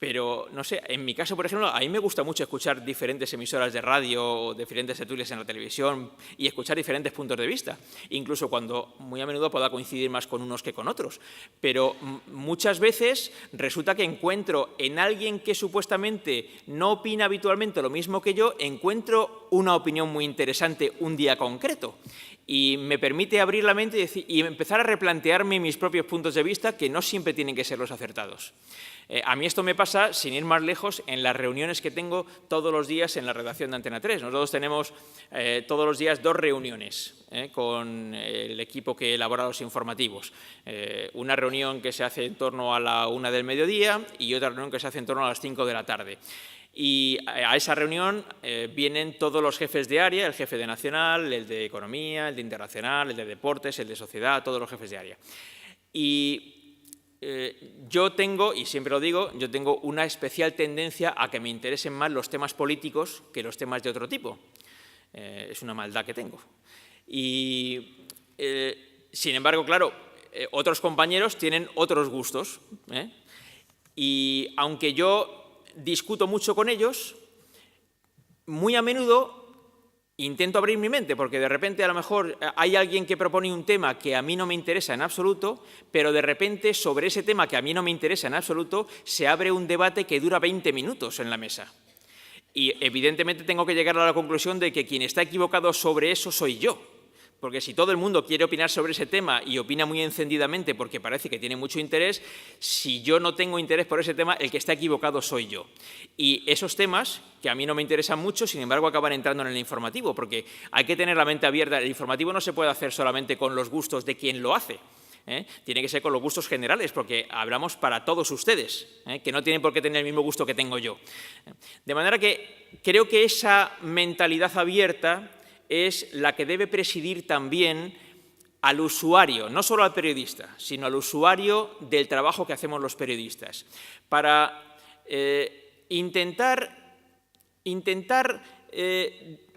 Pero, no sé, en mi caso, por ejemplo, a mí me gusta mucho escuchar diferentes emisoras de radio o diferentes tertulias en la televisión y escuchar diferentes puntos de vista, incluso cuando muy a menudo pueda coincidir más con unos que con otros. Pero muchas veces resulta que encuentro en alguien que supuestamente no opina habitualmente lo mismo que yo, encuentro una opinión muy interesante un día concreto. Y me permite abrir la mente y empezar a replantearme mis propios puntos de vista, que no siempre tienen que ser los acertados. A mí esto me pasa, sin ir más lejos, en las reuniones que tengo todos los días en la redacción de Antena 3. Nosotros tenemos todos los días 2 reuniones con el equipo que elabora los informativos. Una reunión que se hace en torno a la 1 del mediodía y otra reunión que se hace en torno a las 5 de la tarde. Y a esa reunión vienen todos los jefes de área, el jefe de Nacional, el de Economía, el de Internacional, el de Deportes, el de Sociedad, todos los jefes de área. Y yo tengo, y siempre lo digo, yo tengo una especial tendencia a que me interesen más los temas políticos que los temas de otro tipo. Es una maldad que tengo. Y, sin embargo, claro, otros compañeros tienen otros gustos. Y aunque yo discuto mucho con ellos, muy a menudo intento abrir mi mente, porque de repente a lo mejor hay alguien que propone un tema que a mí no me interesa en absoluto, pero de repente sobre ese tema que a mí no me interesa en absoluto se abre un debate que dura 20 minutos en la mesa. Y evidentemente tengo que llegar a la conclusión de que quien está equivocado sobre eso soy yo. Porque si todo el mundo quiere opinar sobre ese tema y opina muy encendidamente porque parece que tiene mucho interés, si yo no tengo interés por ese tema, el que está equivocado soy yo. Y esos temas, que a mí no me interesan mucho, sin embargo, acaban entrando en el informativo, porque hay que tener la mente abierta. El informativo no se puede hacer solamente con los gustos de quien lo hace. Tiene que ser con los gustos generales, porque hablamos para todos ustedes, que no tienen por qué tener el mismo gusto que tengo yo. De manera que creo que esa mentalidad abierta es la que debe presidir también al usuario, no solo al periodista, sino al usuario del trabajo que hacemos los periodistas, para intentar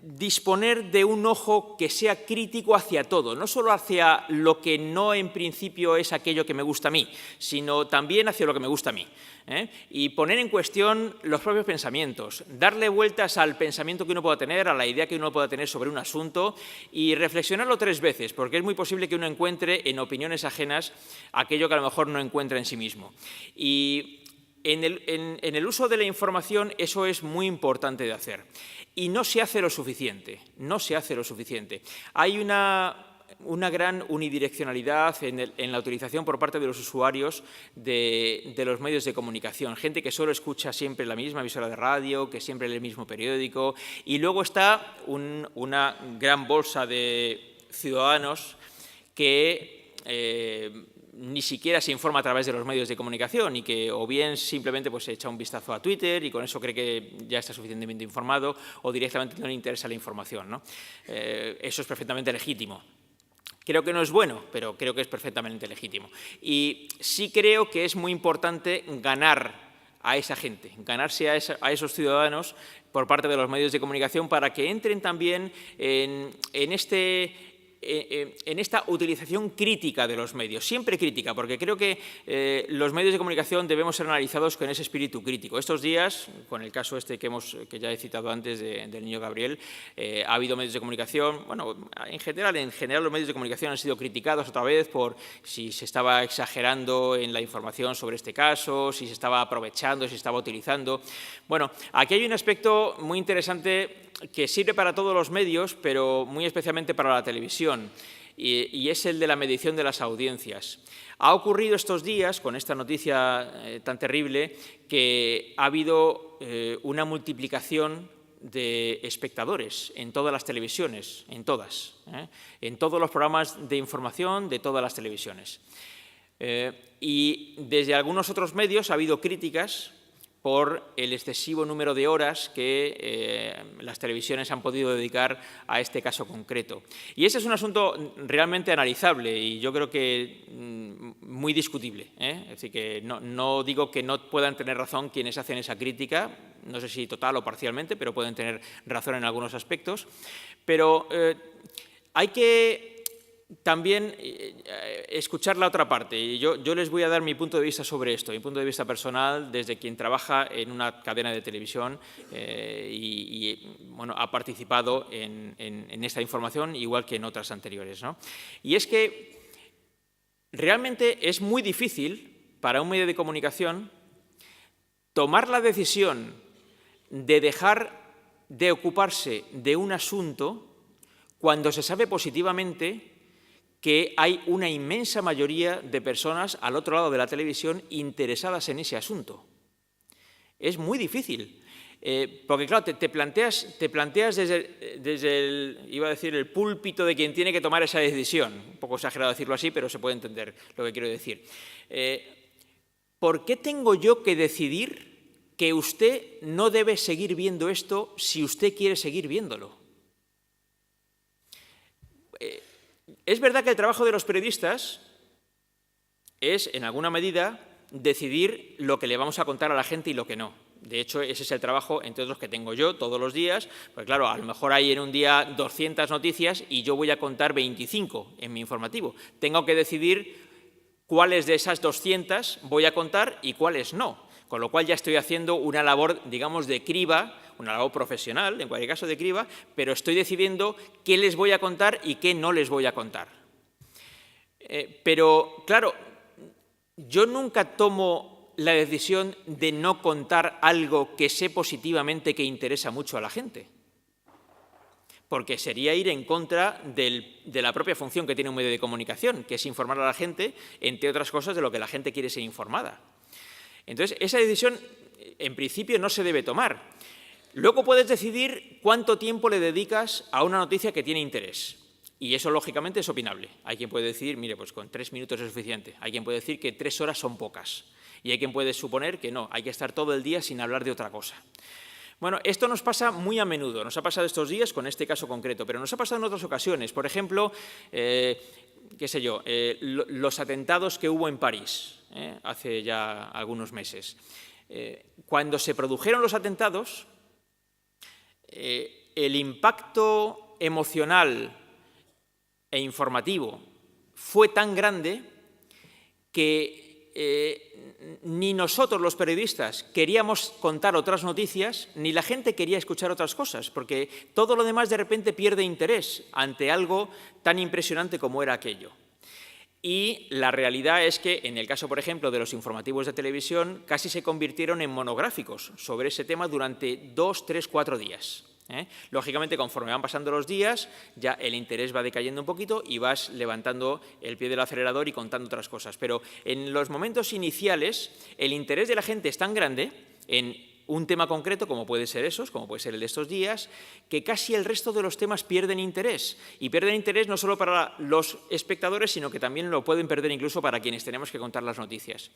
disponer de un ojo que sea crítico hacia todo, no solo hacia lo que no en principio es aquello que me gusta a mí, sino también hacia lo que me gusta a mí. Y poner en cuestión los propios pensamientos, darle vueltas al pensamiento que uno pueda tener, a la idea que uno pueda tener sobre un asunto y reflexionarlo 3 veces, porque es muy posible que uno encuentre en opiniones ajenas aquello que a lo mejor no encuentra en sí mismo. Y en el uso de la información eso es muy importante de hacer. Y no se hace lo suficiente, no se hace lo suficiente. Hay una gran unidireccionalidad en la utilización por parte de los usuarios de los medios de comunicación. Gente que solo escucha siempre la misma emisora de radio, que siempre lee el mismo periódico. Y luego está una gran bolsa de ciudadanos que ni siquiera se informa a través de los medios de comunicación y que o bien simplemente pues echa un vistazo a Twitter y con eso cree que ya está suficientemente informado o directamente no le interesa la información, ¿no? Eso es perfectamente legítimo. Creo que no es bueno, pero creo que es perfectamente legítimo. Y sí creo que es muy importante ganar a esa gente, ganarse a esos ciudadanos por parte de los medios de comunicación para que entren también en esta utilización crítica de los medios, siempre crítica, porque creo que los medios de comunicación debemos ser analizados con ese espíritu crítico. Estos días, con el caso este que ya he citado antes del niño Gabriel, ha habido medios de comunicación, bueno, en general los medios de comunicación han sido criticados otra vez por si se estaba exagerando en la información sobre este caso, si se estaba aprovechando, si se estaba utilizando. Bueno, aquí hay un aspecto muy interesante que sirve para todos los medios, pero muy especialmente para la televisión, y es el de la medición de las audiencias. Ha ocurrido estos días, con esta noticia tan terrible, que ha habido una multiplicación de espectadores en todas las televisiones, en todos los programas de información de todas las televisiones. Y desde algunos otros medios ha habido críticas por el excesivo número de horas que las televisiones han podido dedicar a este caso concreto. Y ese es un asunto realmente analizable y yo creo que muy discutible. Es decir, que no digo que no puedan tener razón quienes hacen esa crítica, no sé si total o parcialmente, pero pueden tener razón en algunos aspectos. Pero hay que también escuchar la otra parte. Y yo les voy a dar mi punto de vista sobre esto, mi punto de vista personal desde quien trabaja en una cadena de televisión bueno, ha participado en esta información igual que en otras anteriores, ¿no? Y es que realmente es muy difícil para un medio de comunicación tomar la decisión de dejar de ocuparse de un asunto cuando se sabe positivamente que hay una inmensa mayoría de personas al otro lado de la televisión interesadas en ese asunto. Es muy difícil, porque claro, te planteas desde iba a decir, el púlpito de quien tiene que tomar esa decisión. Un poco exagerado decirlo así, pero se puede entender lo que quiero decir. ¿Por qué tengo yo que decidir que usted no debe seguir viendo esto si usted quiere seguir viéndolo? Es verdad que el trabajo de los periodistas es, en alguna medida, decidir lo que le vamos a contar a la gente y lo que no. De hecho, ese es el trabajo, entre otros, que tengo yo todos los días, porque claro, a lo mejor hay en un día 200 noticias y yo voy a contar 25 en mi informativo. Tengo que decidir cuáles de esas 200 voy a contar y cuáles no, con lo cual ya estoy haciendo una labor, digamos, de criba, una labor profesional, en cualquier caso de criba, pero estoy decidiendo qué les voy a contar y qué no les voy a contar. Pero, claro, yo nunca tomo la decisión de no contar algo que sé positivamente que interesa mucho a la gente, porque sería ir en contra de la propia función que tiene un medio de comunicación, que es informar a la gente, entre otras cosas, de lo que la gente quiere ser informada. Entonces, esa decisión, en principio, no se debe tomar. Luego puedes decidir cuánto tiempo le dedicas a una noticia que tiene interés. Y eso, lógicamente, es opinable. Hay quien puede decir, mire, pues con 3 minutos es suficiente. Hay quien puede decir que 3 horas son pocas. Y hay quien puede suponer que no, hay que estar todo el día sin hablar de otra cosa. Bueno, esto nos pasa muy a menudo. Nos ha pasado estos días con este caso concreto, pero nos ha pasado en otras ocasiones. Por ejemplo, qué sé yo, los atentados que hubo en París hace ya algunos meses. Cuando se produjeron los atentados, el impacto emocional e informativo fue tan grande que ni nosotros los periodistas queríamos contar otras noticias, ni la gente quería escuchar otras cosas, porque todo lo demás de repente pierde interés ante algo tan impresionante como era aquello. Y la realidad es que, en el caso, por ejemplo, de los informativos de televisión, casi se convirtieron en monográficos sobre ese tema durante 2, 3, 4 días. Lógicamente, conforme van pasando los días, ya el interés va decayendo un poquito y vas levantando el pie del acelerador y contando otras cosas. Pero en los momentos iniciales, el interés de la gente es tan grande en un tema concreto, como puede ser esos, como puede ser el de estos días, que casi el resto de los temas pierden interés. Y pierden interés no solo para los espectadores, sino que también lo pueden perder incluso para quienes tenemos que contar las noticias.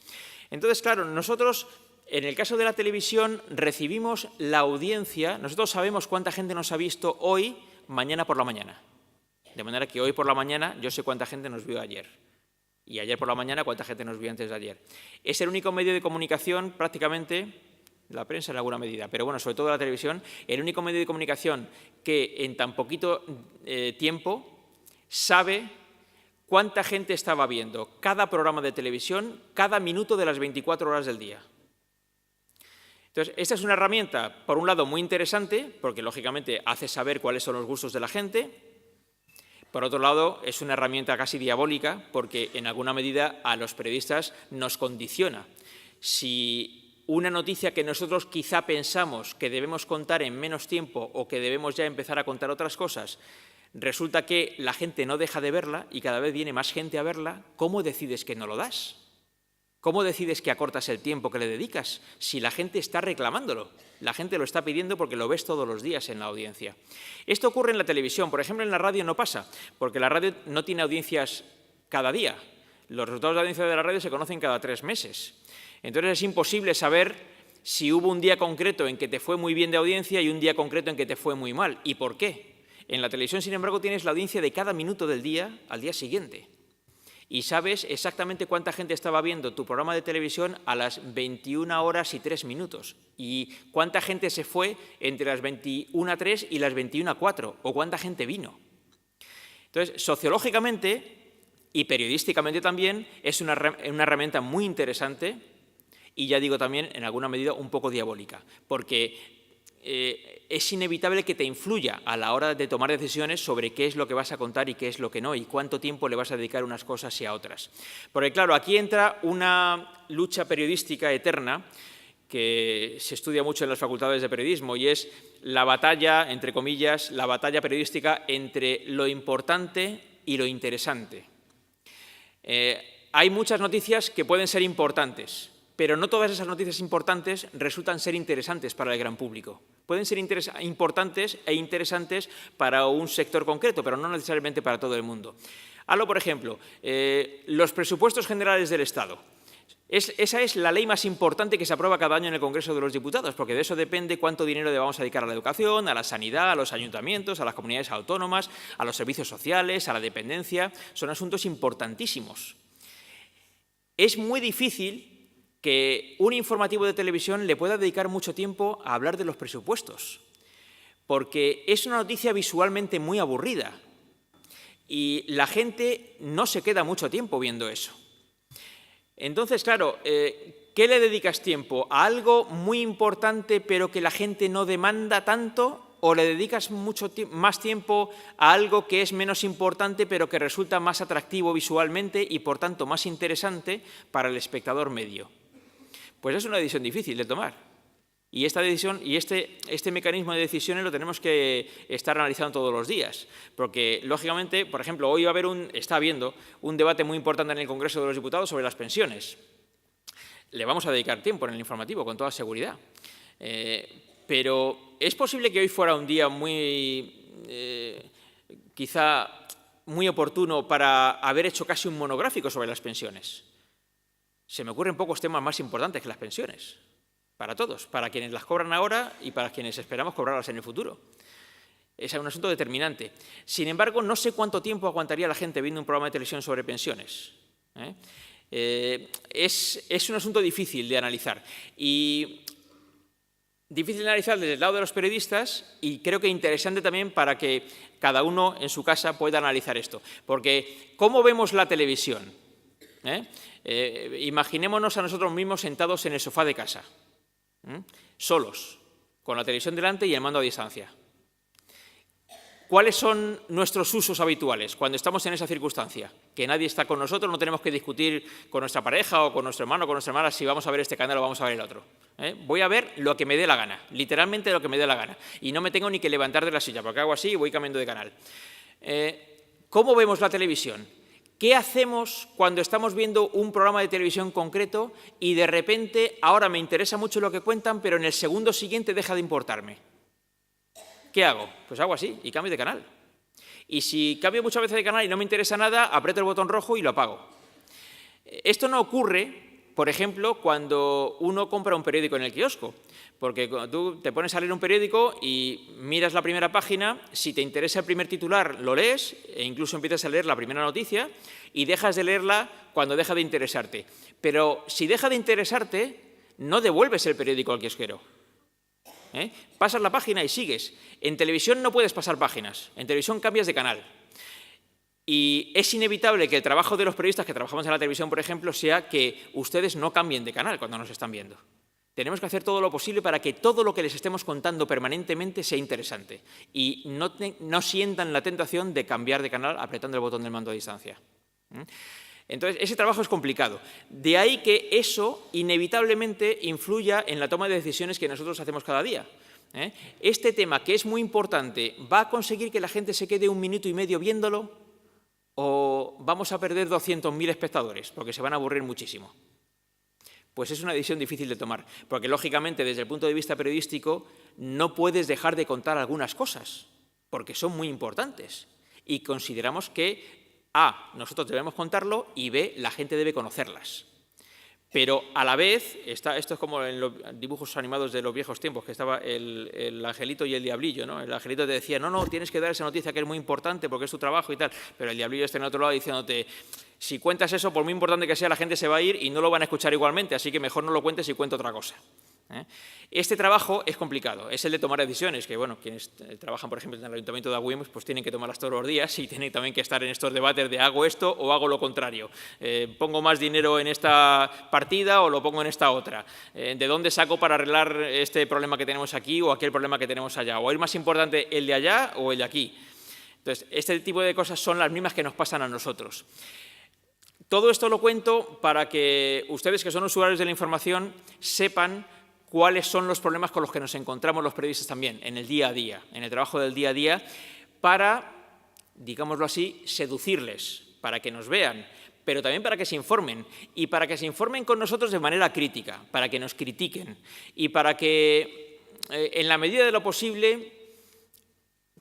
Entonces, claro, nosotros, en el caso de la televisión, recibimos la audiencia. Nosotros sabemos cuánta gente nos ha visto hoy, mañana por la mañana. De manera que hoy por la mañana yo sé cuánta gente nos vio ayer. Y ayer por la mañana cuánta gente nos vio antes de ayer. Es el único medio de comunicación prácticamente, la prensa en alguna medida, pero bueno, sobre todo la televisión, el único medio de comunicación que en tan poquito tiempo sabe cuánta gente estaba viendo cada programa de televisión, cada minuto de las 24 horas del día. Entonces, esta es una herramienta, por un lado, muy interesante, porque lógicamente hace saber cuáles son los gustos de la gente. Por otro lado, es una herramienta casi diabólica, porque en alguna medida a los periodistas nos condiciona. Si una noticia que nosotros quizá pensamos que debemos contar en menos tiempo o que debemos ya empezar a contar otras cosas, resulta que la gente no deja de verla y cada vez viene más gente a verla, ¿cómo decides que no lo das? ¿Cómo decides que acortas el tiempo que le dedicas si la gente está reclamándolo? La gente lo está pidiendo porque lo ves todos los días en la audiencia. Esto ocurre en la televisión. Por ejemplo, en la radio no pasa, porque la radio no tiene audiencias cada día. Los resultados de audiencia de la radio se conocen cada 3 meses. Entonces es imposible saber si hubo un día concreto en que te fue muy bien de audiencia y un día concreto en que te fue muy mal. ¿Y por qué? En la televisión, sin embargo, tienes la audiencia de cada minuto del día al día siguiente. Y sabes exactamente cuánta gente estaba viendo tu programa de televisión a las 21 horas y 3 minutos. Y cuánta gente se fue entre las 21:03 y las 21:04. O cuánta gente vino. Entonces, sociológicamente y periodísticamente también es una herramienta muy interesante y, ya digo, también en alguna medida un poco diabólica, porque es inevitable que te influya a la hora de tomar decisiones sobre qué es lo que vas a contar y qué es lo que no, y cuánto tiempo le vas a dedicar a unas cosas y a otras. Porque, claro, aquí entra una lucha periodística eterna que se estudia mucho en las facultades de periodismo, y es la batalla, entre comillas, la batalla periodística entre lo importante y lo interesante. Hay muchas noticias que pueden ser importantes, pero no todas esas noticias importantes resultan ser interesantes para el gran público. Pueden ser importantes e interesantes para un sector concreto, pero no necesariamente para todo el mundo. Hablo, por ejemplo, los presupuestos generales del Estado. Esa es la ley más importante que se aprueba cada año en el Congreso de los Diputados, porque de eso depende cuánto dinero le vamos a dedicar a la educación, a la sanidad, a los ayuntamientos, a las comunidades autónomas, a los servicios sociales, a la dependencia. Son asuntos importantísimos. Es muy difícil que un informativo de televisión le pueda dedicar mucho tiempo a hablar de los presupuestos, porque es una noticia visualmente muy aburrida y la gente no se queda mucho tiempo viendo eso. Entonces, claro, ¿qué le dedicas tiempo? ¿A algo muy importante pero que la gente no demanda tanto? ¿O le dedicas más tiempo a algo que es menos importante pero que resulta más atractivo visualmente y, por tanto, más interesante para el espectador medio? Pues es una decisión difícil de tomar. Y esta decisión y este mecanismo de decisiones lo tenemos que estar analizando todos los días. Porque, lógicamente, por ejemplo, hoy está habiendo un debate muy importante en el Congreso de los Diputados sobre las pensiones. Le vamos a dedicar tiempo en el informativo, con toda seguridad. Pero es posible que hoy fuera un día quizá muy oportuno para haber hecho casi un monográfico sobre las pensiones. Se me ocurren pocos temas más importantes que las pensiones, para todos, para quienes las cobran ahora y para quienes esperamos cobrarlas en el futuro. Es un asunto determinante. Sin embargo, no sé cuánto tiempo aguantaría la gente viendo un programa de televisión sobre pensiones. Es un asunto difícil de analizar. Y difícil de analizar desde el lado de los periodistas, y creo que interesante también para que cada uno en su casa pueda analizar esto. Porque, ¿cómo vemos la televisión? Imaginémonos a nosotros mismos sentados en el sofá de casa, solos, con la televisión delante y el mando a distancia. ¿Cuáles son nuestros usos habituales cuando estamos en esa circunstancia? Que nadie está con nosotros, no tenemos que discutir con nuestra pareja o con nuestro hermano o con nuestra hermana si vamos a ver este canal o vamos a ver el otro. Voy a ver lo que me dé la gana, literalmente lo que me dé la gana. Y no me tengo ni que levantar de la silla, porque hago así y voy cambiando de canal. ¿Cómo vemos la televisión? ¿Qué hacemos cuando estamos viendo un programa de televisión concreto y de repente ahora me interesa mucho lo que cuentan, pero en el segundo siguiente deja de importarme? ¿Qué hago? Pues hago así y cambio de canal. Y si cambio muchas veces de canal y no me interesa nada, aprieto el botón rojo y lo apago. Esto no ocurre, por ejemplo, cuando uno compra un periódico en el kiosco. Porque cuando tú te pones a leer un periódico y miras la primera página, si te interesa el primer titular, lo lees e incluso empiezas a leer la primera noticia y dejas de leerla cuando deja de interesarte. Pero si deja de interesarte, no devuelves el periódico al kiosquero. Pasas la página y sigues. En televisión no puedes pasar páginas, en televisión cambias de canal. Y es inevitable que el trabajo de los periodistas que trabajamos en la televisión, por ejemplo, sea que ustedes no cambien de canal cuando nos están viendo. Tenemos que hacer todo lo posible para que todo lo que les estemos contando permanentemente sea interesante y no sientan la tentación de cambiar de canal apretando el botón del mando a distancia. Entonces, ese trabajo es complicado. De ahí que eso inevitablemente influya en la toma de decisiones que nosotros hacemos cada día. Este tema, que es muy importante, ¿va a conseguir que la gente se quede 1 minuto y medio viéndolo? ¿O vamos a perder 200.000 espectadores? Porque se van a aburrir muchísimo. Pues es una decisión difícil de tomar, porque lógicamente desde el punto de vista periodístico no puedes dejar de contar algunas cosas, porque son muy importantes. Y consideramos que A, nosotros debemos contarlo y B, la gente debe conocerlas. Pero a la vez, esto es como en los dibujos animados de los viejos tiempos, que estaba el angelito y el diablillo, ¿no? El angelito te decía, no, tienes que dar esa noticia que es muy importante porque es tu trabajo y tal, pero el diablillo está en otro lado diciéndote, si cuentas eso, por muy importante que sea, la gente se va a ir y no lo van a escuchar igualmente, así que mejor no lo cuentes y cuenta otra cosa. Este trabajo es complicado, es el de tomar decisiones, que bueno, quienes trabajan, por ejemplo, en el Ayuntamiento de Agüimes, pues tienen que tomarlas todos los días y tienen también que estar en estos debates de hago esto o hago lo contrario, pongo más dinero en esta partida o lo pongo en esta otra, de dónde saco para arreglar este problema que tenemos aquí o aquel problema que tenemos allá, o es más importante el de allá o el de aquí. Entonces, este tipo de cosas son las mismas que nos pasan a nosotros. Todo esto lo cuento para que ustedes, que son usuarios de la información, sepan cuáles son los problemas con los que nos encontramos los periodistas también, en el día a día, en el trabajo del día a día, para, digámoslo así, seducirles, para que nos vean, pero también para que se informen, y para que se informen con nosotros de manera crítica, para que nos critiquen, y para que, en la medida de lo posible,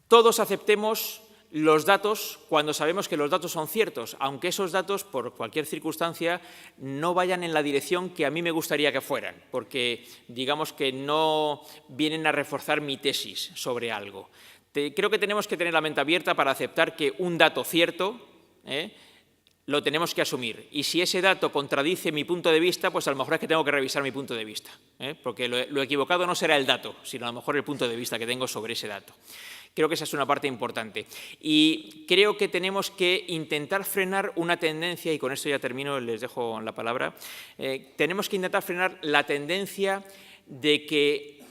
todos aceptemos los datos cuando sabemos que los datos son ciertos, aunque esos datos, por cualquier circunstancia, no vayan en la dirección que a mí me gustaría que fueran, porque digamos que no vienen a reforzar mi tesis sobre algo. Creo que tenemos que tener la mente abierta para aceptar que un dato cierto lo tenemos que asumir. Y si ese dato contradice mi punto de vista, pues a lo mejor es que tengo que revisar mi punto de vista, porque lo equivocado no será el dato, sino a lo mejor el punto de vista que tengo sobre ese dato. Creo que esa es una parte importante. Y creo que tenemos que intentar frenar una tendencia, y con esto ya termino, les dejo la palabra, tenemos que intentar frenar la tendencia de que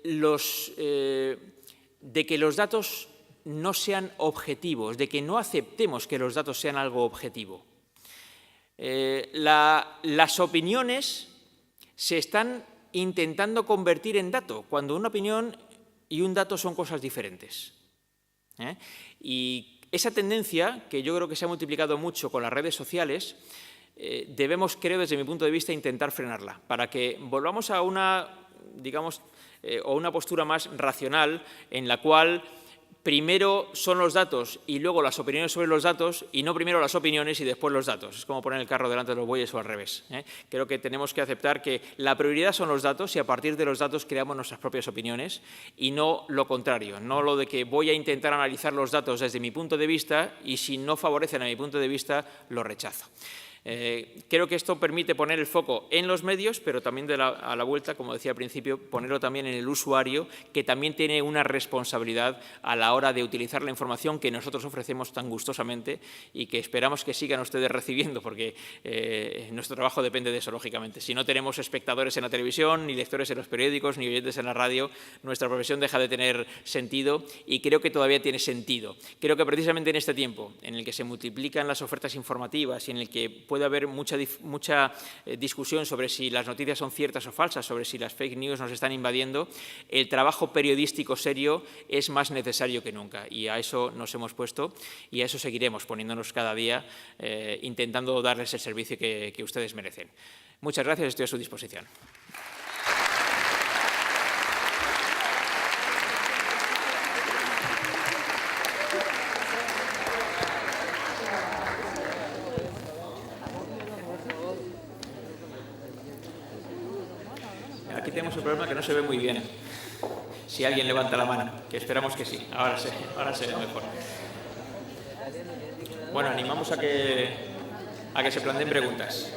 los datos no sean objetivos, de que no aceptemos que los datos sean algo objetivo. Las opiniones se están intentando convertir en dato, cuando una opinión y un dato son cosas diferentes. Y esa tendencia, que yo creo que se ha multiplicado mucho con las redes sociales, debemos, creo, desde mi punto de vista, intentar frenarla, para que volvamos a una, digamos, o una postura más racional, en la cual primero son los datos y luego las opiniones sobre los datos, y no primero las opiniones y después los datos. Es como poner el carro delante de los bueyes o al revés. Creo que tenemos que aceptar que la prioridad son los datos y a partir de los datos creamos nuestras propias opiniones, y no lo contrario, no lo de que voy a intentar analizar los datos desde mi punto de vista y si no favorecen a mi punto de vista, lo rechazo. Creo que esto permite poner el foco en los medios, pero también a la vuelta, como decía al principio, ponerlo también en el usuario, que también tiene una responsabilidad a la hora de utilizar la información que nosotros ofrecemos tan gustosamente y que esperamos que sigan ustedes recibiendo, porque nuestro trabajo depende de eso, lógicamente. Si no tenemos espectadores en la televisión, ni lectores en los periódicos, ni oyentes en la radio, nuestra profesión deja de tener sentido, y creo que todavía tiene sentido. Creo que precisamente en este tiempo, en el que se multiplican las ofertas informativas y en el que puede haber mucha discusión sobre si las noticias son ciertas o falsas, sobre si las fake news nos están invadiendo, el trabajo periodístico serio es más necesario que nunca, y a eso nos hemos puesto y a eso seguiremos poniéndonos cada día, intentando darles el servicio que ustedes merecen. Muchas gracias, estoy a su disposición. Aquí tenemos un problema que no se ve muy bien. Si alguien levanta la mano, que esperamos que sí. Ahora se ve mejor. Bueno, animamos a que se planteen preguntas.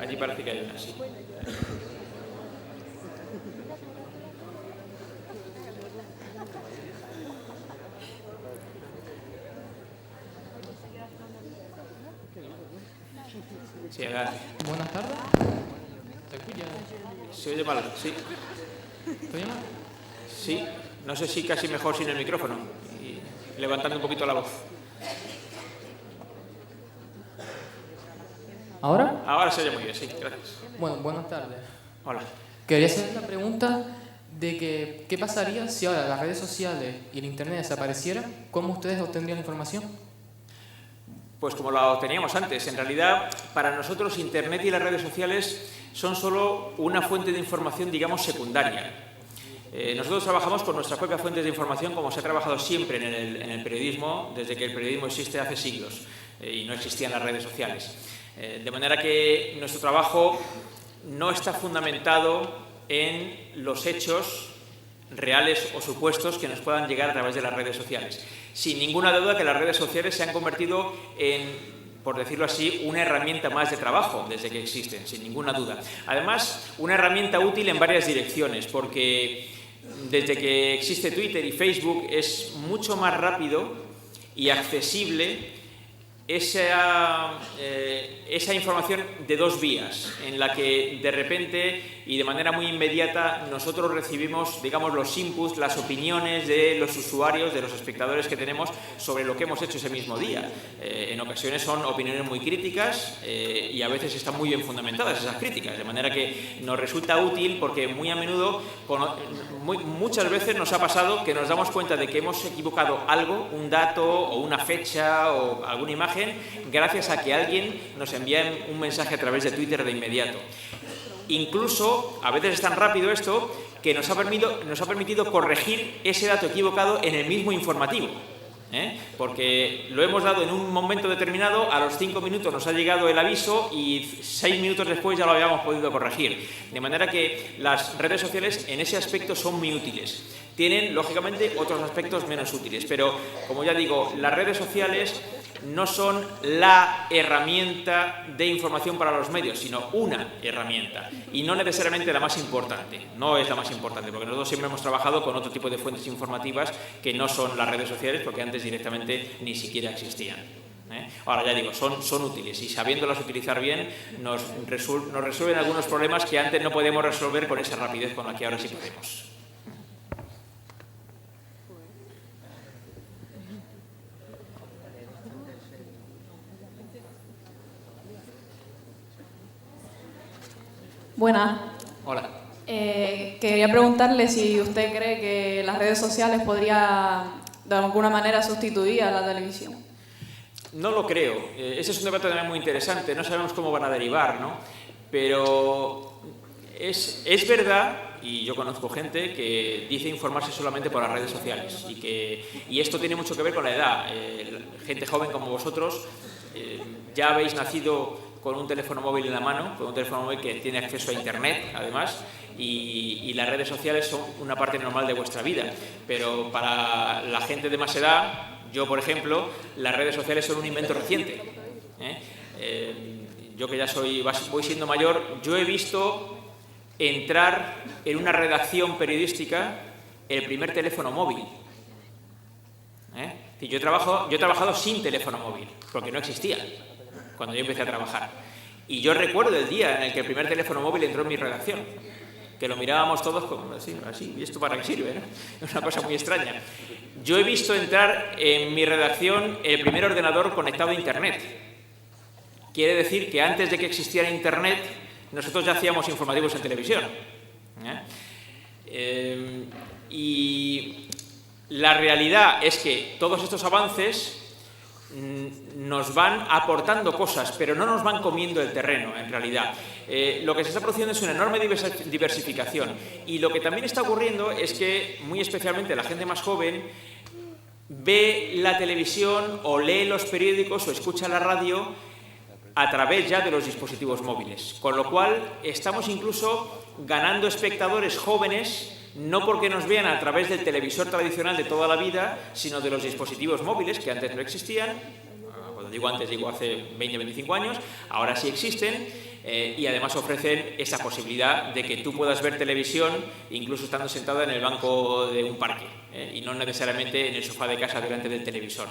Allí parece que hay una, sí. Sí, adelante. Buenas tardes. ¿Se escucha? ¿Se oye mal? Sí. ¿Se oye mal? Sí. No sé si casi mejor sin el micrófono y levantando un poquito la voz. ¿Ahora? Ahora se oye muy bien, sí, gracias. Bueno, buenas tardes. Hola. Quería hacer la pregunta de que ¿qué pasaría si ahora las redes sociales y el internet desaparecieran? ¿Cómo ustedes obtendrían información? Pues como la obteníamos antes. En realidad, para nosotros internet y las redes sociales son solo una fuente de información, digamos, secundaria. Nosotros trabajamos con nuestras propias fuentes de información, como se ha trabajado siempre en el periodismo, desde que el periodismo existe hace siglos y no existían las redes sociales. De manera que nuestro trabajo no está fundamentado en los hechos reales o supuestos que nos puedan llegar a través de las redes sociales. Sin ninguna duda que las redes sociales se han convertido en, por decirlo así, una herramienta más de trabajo desde que existen, sin ninguna duda. Además, una herramienta útil en varias direcciones, porque desde que existe Twitter y Facebook es mucho más rápido y accesible esa información de dos vías, en la que de repente y de manera muy inmediata nosotros recibimos, digamos, los inputs, las opiniones de los usuarios, de los espectadores que tenemos sobre lo que hemos hecho ese mismo día. En ocasiones son opiniones muy críticas y a veces están muy bien fundamentadas esas críticas, de manera que nos resulta útil porque muy a menudo, muchas veces nos ha pasado que nos damos cuenta de que hemos equivocado algo, un dato o una fecha o alguna imagen, gracias a que alguien nos envía un mensaje a través de Twitter de inmediato. Incluso, a veces es tan rápido esto, que nos ha permitido corregir ese dato equivocado en el mismo informativo. Porque lo hemos dado en un momento determinado, a los 5 minutos nos ha llegado el aviso y 6 minutos después ya lo habíamos podido corregir. De manera que las redes sociales en ese aspecto son muy útiles. Tienen, lógicamente, otros aspectos menos útiles, pero, como ya digo, las redes sociales no son la herramienta de información para los medios, sino una herramienta, y no necesariamente la más importante. No es la más importante, porque nosotros siempre hemos trabajado con otro tipo de fuentes informativas que no son las redes sociales, porque antes directamente ni siquiera existían. Ahora, ya digo, son útiles, y sabiéndolas utilizar bien nos resuelven algunos problemas que antes no podemos resolver con esa rapidez con la que ahora sí podemos. Buenas. Hola. Quería preguntarle si usted cree que las redes sociales podrían de alguna manera sustituir a la televisión. No lo creo. Ese es un debate también muy interesante. No sabemos cómo van a derivar, ¿no? Pero es verdad, y yo conozco gente que dice informarse solamente por las redes sociales, y esto tiene mucho que ver con la edad. Gente joven como vosotros ya habéis nacido con un teléfono móvil en la mano, con un teléfono móvil que tiene acceso a Internet, además, y las redes sociales son una parte normal de vuestra vida. Pero para la gente de más edad, yo, por ejemplo, las redes sociales son un invento reciente. Yo que ya voy siendo mayor, yo he visto entrar en una redacción periodística el primer teléfono móvil. Yo he trabajado sin teléfono móvil, porque no existía cuando yo empecé a trabajar. Y yo recuerdo el día en el que el primer teléfono móvil entró en mi redacción, que lo mirábamos todos como así, ¿y esto para qué sirve? ¿No? Es una cosa muy extraña. Yo he visto entrar en mi redacción el primer ordenador conectado a Internet. Quiere decir que antes de que existiera Internet, nosotros ya hacíamos informativos en televisión. Y la realidad es que todos estos avances nos van aportando cosas, pero no nos van comiendo el terreno, en realidad. Lo que se está produciendo es una enorme diversificación, y lo que también está ocurriendo es que, muy especialmente la gente más joven, ve la televisión o lee los periódicos o escucha la radio a través ya de los dispositivos móviles, con lo cual estamos incluso ganando espectadores jóvenes, no porque nos vean a través del televisor tradicional de toda la vida, sino de los dispositivos móviles, que antes no existían. Cuando digo antes, digo hace 20 o 25 años, ahora sí existen, y además ofrecen esa posibilidad de que tú puedas ver televisión incluso estando sentada en el banco de un parque, y no necesariamente en el sofá de casa delante del televisor.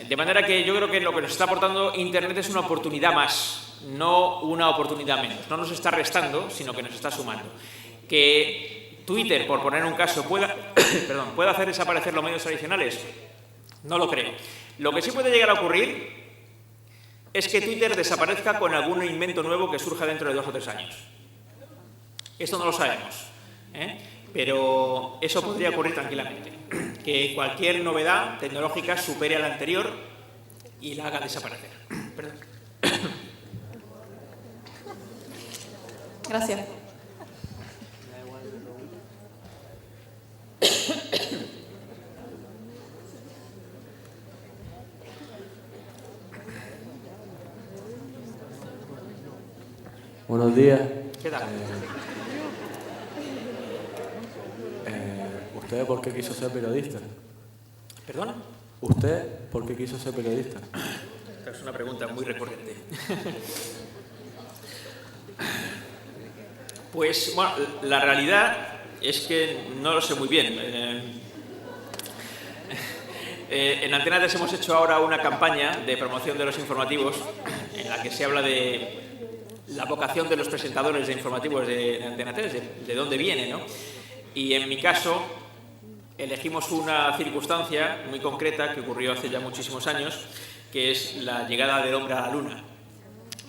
De manera que yo creo que lo que nos está aportando Internet es una oportunidad más, no una oportunidad menos. No nos está restando, sino que nos está sumando. Que Twitter, por poner un caso, pueda hacer desaparecer los medios tradicionales, no lo creo. Lo que sí puede llegar a ocurrir es que Twitter desaparezca con algún invento nuevo que surja dentro de 2 o 3 años. Esto no lo sabemos, pero eso podría ocurrir tranquilamente. Que cualquier novedad tecnológica supere a la anterior y la haga desaparecer. Perdón. Gracias. Buenos días. ¿Qué tal? ¿Usted por qué quiso ser periodista? ¿Perdón? ¿Usted por qué quiso ser periodista? Esta es una pregunta muy recurrente. Pues, bueno, la realidad es que no lo sé muy bien. En Antena 3 hemos hecho ahora una campaña de promoción de los informativos en la que se habla de la vocación de los presentadores de informativos de Antena 3, de dónde viene, ¿no? Y en mi caso elegimos una circunstancia muy concreta que ocurrió hace ya muchísimos años, que es la llegada del hombre a la luna.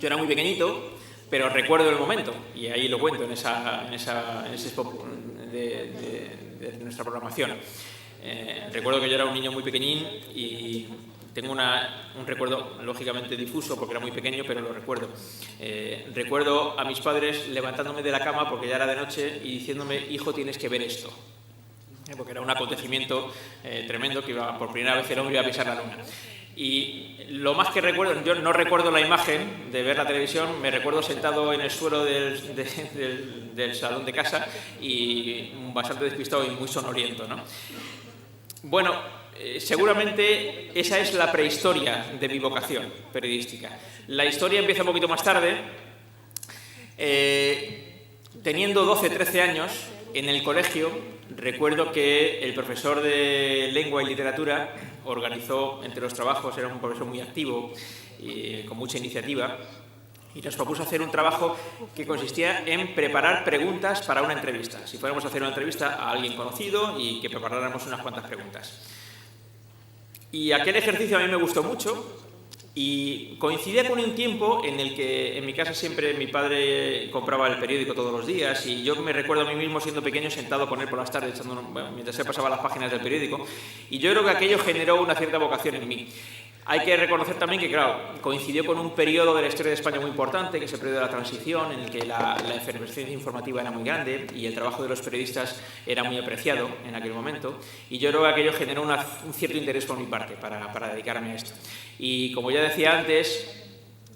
Yo era muy pequeñito, pero recuerdo el momento, y ahí lo cuento en ese spot de nuestra programación. Recuerdo que yo era un niño muy pequeñín y tengo un recuerdo lógicamente difuso porque era muy pequeño, pero lo recuerdo. Recuerdo a mis padres levantándome de la cama porque ya era de noche y diciéndome: hijo, tienes que ver esto. Porque era un acontecimiento tremendo, que por primera vez el hombre iba a pisar la luna. Y lo más que recuerdo, yo no recuerdo la imagen de ver la televisión, me recuerdo sentado en el suelo del salón de casa y bastante despistado y muy sonoliento, ¿no? Bueno, seguramente esa es la prehistoria de mi vocación periodística. La historia empieza un poquito más tarde. Teniendo 12, 13 años, en el colegio, recuerdo que el profesor de lengua y literatura organizó entre los trabajos, era un profesor muy activo y con mucha iniciativa, y nos propuso hacer un trabajo que consistía en preparar preguntas para una entrevista. Si fuéramos a hacer una entrevista a alguien conocido y que preparáramos unas cuantas preguntas. Y aquel ejercicio a mí me gustó mucho y coincidía con un tiempo en el que en mi casa siempre mi padre compraba el periódico todos los días y yo me recuerdo a mí mismo siendo pequeño sentado con él por las tardes mientras se pasaba las páginas del periódico, y yo creo que aquello generó una cierta vocación en mí. Hay que reconocer también que, claro, coincidió con un periodo de la historia de España muy importante, que es el periodo de la transición, en el que la efervescencia informativa era muy grande y el trabajo de los periodistas era muy apreciado en aquel momento, y yo creo que aquello generó un cierto interés por mi parte para dedicarme a esto. Y como ya decía antes,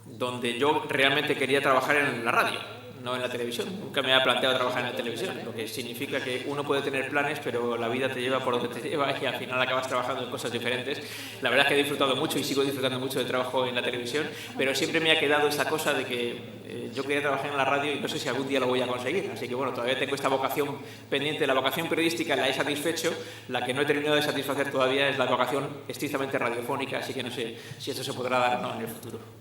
donde yo realmente quería trabajar en la radio, no en la televisión. Nunca me había planteado trabajar en la televisión, lo que significa que uno puede tener planes, pero la vida te lleva por donde te lleva y al final acabas trabajando en cosas diferentes. La verdad es que he disfrutado mucho y sigo disfrutando mucho del trabajo en la televisión, pero siempre me ha quedado esa cosa de que yo quería trabajar en la radio y no sé si algún día lo voy a conseguir. Así que bueno, todavía tengo esta vocación pendiente. La vocación periodística la he satisfecho, la que no he terminado de satisfacer todavía es la vocación estrictamente radiofónica, así que no sé si esto se podrá dar o no en el futuro.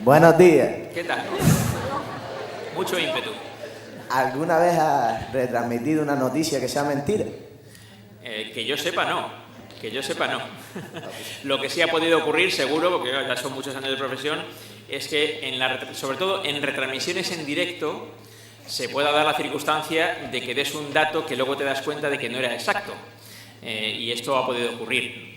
Buenos días. ¿Qué tal? Mucho ímpetu. ¿Alguna vez has retransmitido una noticia que sea mentira? Que yo sepa, no. Que yo sepa, no. Lo que sí ha podido ocurrir, seguro, porque ya son muchos años de profesión, es que, sobre todo en retransmisiones en directo, se pueda dar la circunstancia de que des un dato que luego te das cuenta de que no era exacto. Y esto ha podido ocurrir.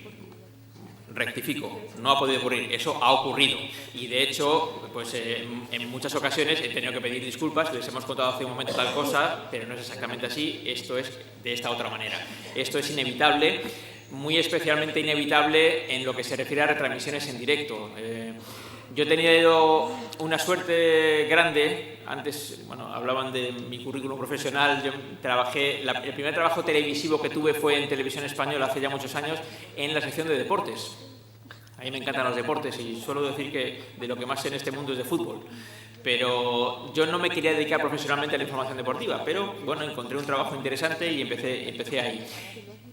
Rectifico, no ha podido ocurrir, eso ha ocurrido. Y de hecho, pues en muchas ocasiones he tenido que pedir disculpas, les hemos contado hace un momento tal cosa, pero no es exactamente así, esto es de esta otra manera. Esto es inevitable, muy especialmente inevitable en lo que se refiere a retransmisiones en directo. Yo he tenido una suerte grande. Antes, bueno, hablaban de mi currículum profesional. Yo trabajé, el primer trabajo televisivo que tuve fue en Televisión Española hace ya muchos años en la sección de deportes. A mí me encantan los deportes y suelo decir que de lo que más sé en este mundo es de fútbol. Pero yo no me quería dedicar profesionalmente a la información deportiva, pero bueno, encontré un trabajo interesante y empecé ahí.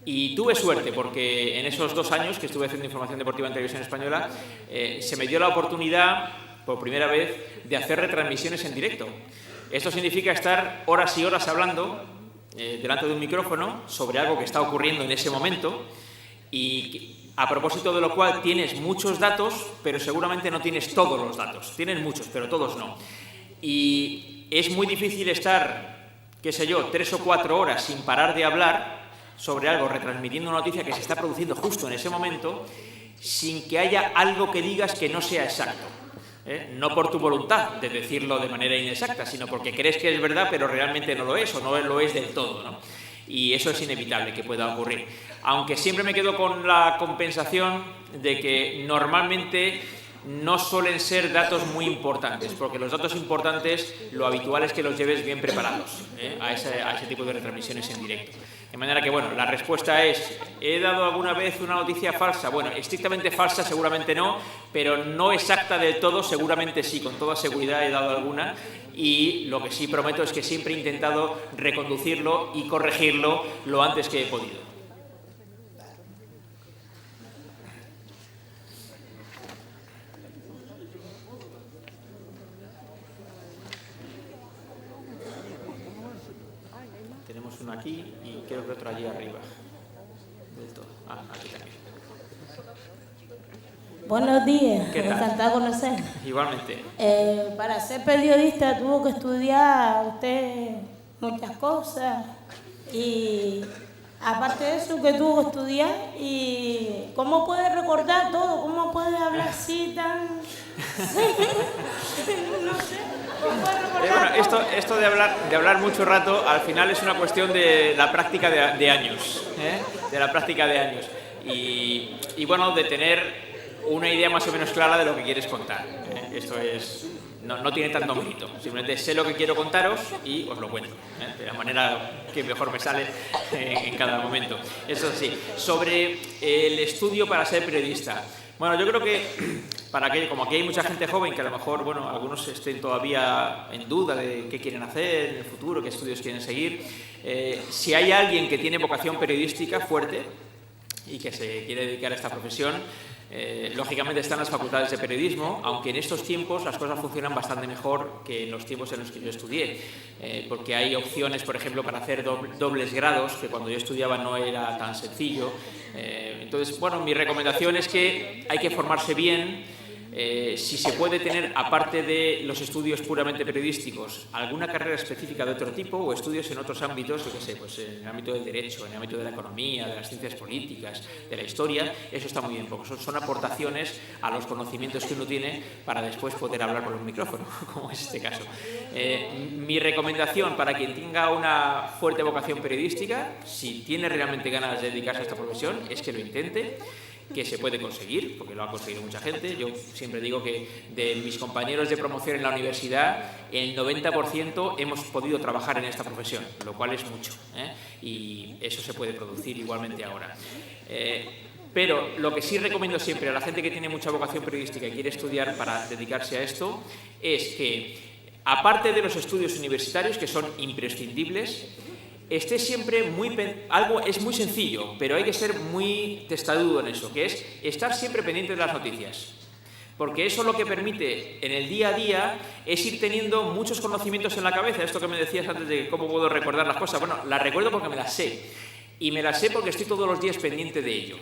Y tuve suerte porque en esos 2 años que estuve haciendo información deportiva en Televisión Española se me dio la oportunidad, por primera vez, de hacer retransmisiones en directo. Esto significa estar horas y horas hablando delante de un micrófono sobre algo que está ocurriendo en ese momento y a propósito de lo cual tienes muchos datos, pero seguramente no tienes todos los datos. Tienes muchos, pero todos no. Y es muy difícil estar, qué sé yo, 3 o 4 horas sin parar de hablar sobre algo, retransmitiendo una noticia que se está produciendo justo en ese momento, sin que haya algo que digas que no sea exacto. No por tu voluntad de decirlo de manera inexacta, sino porque crees que es verdad, pero realmente no lo es, o no lo es del todo, ¿no? Y eso es inevitable que pueda ocurrir. Aunque siempre me quedo con la compensación de que normalmente no suelen ser datos muy importantes, porque los datos importantes lo habitual es que los lleves bien preparados a ese tipo de retransmisiones en directo. De manera que, bueno, la respuesta es, ¿he dado alguna vez una noticia falsa? Bueno, estrictamente falsa seguramente no, pero no exacta del todo seguramente sí, con toda seguridad he dado alguna, y lo que sí prometo es que siempre he intentado reconducirlo y corregirlo lo antes que he podido. Tenemos uno aquí y creo que otro allí arriba. Del todo. Aquí también. Buenos días, ¿Qué tal? encantada de conocer. Igualmente. Para ser periodista tuvo que estudiar usted muchas cosas y aparte de eso que tuvo que estudiar y cómo puede recordar todo, cómo puede hablar así tan... no sé. Bueno, esto de hablar mucho rato, al final es una cuestión de la práctica de años, de la práctica de años y bueno, de tener una idea más o menos clara de lo que quieres contar. Esto es, no tiene tanto mérito, simplemente sé lo que quiero contaros y os lo cuento, de la manera que mejor me sale en cada momento. Eso sí, sobre el estudio para ser periodista. Bueno, yo creo que como aquí hay mucha gente joven que a lo mejor, bueno, algunos estén todavía en duda de qué quieren hacer en el futuro, qué estudios quieren seguir, si hay alguien que tiene vocación periodística fuerte y que se quiere dedicar a esta profesión, lógicamente están las facultades de periodismo, aunque en estos tiempos las cosas funcionan bastante mejor que en los tiempos en los que yo estudié, porque hay opciones, por ejemplo, para hacer dobles grados, que cuando yo estudiaba no era tan sencillo. Entonces, bueno, mi recomendación es que hay que formarse bien. Si se puede tener, aparte de los estudios puramente periodísticos, alguna carrera específica de otro tipo o estudios en otros ámbitos, yo qué sé, pues en el ámbito del derecho, en el ámbito de la economía, de las ciencias políticas, de la historia, eso está muy bien, porque son aportaciones a los conocimientos que uno tiene para después poder hablar por un micrófono, como es este caso. Mi recomendación para quien tenga una fuerte vocación periodística, si tiene realmente ganas de dedicarse a esta profesión, es que lo intente, que se puede conseguir, porque lo ha conseguido mucha gente. Yo siempre digo que de mis compañeros de promoción en la universidad, el 90% hemos podido trabajar en esta profesión, lo cual es mucho, y eso se puede producir igualmente ahora. Pero lo que sí recomiendo siempre a la gente que tiene mucha vocación periodística y quiere estudiar para dedicarse a esto es que, aparte de los estudios universitarios, que son imprescindibles, esté siempre es muy sencillo, pero hay que ser muy testarudo en eso, que es estar siempre pendiente de las noticias. Porque eso lo que permite en el día a día es ir teniendo muchos conocimientos en la cabeza. Esto que me decías antes de cómo puedo recordar las cosas, bueno, las recuerdo porque me las sé. Y me las sé porque estoy todos los días pendiente de ello.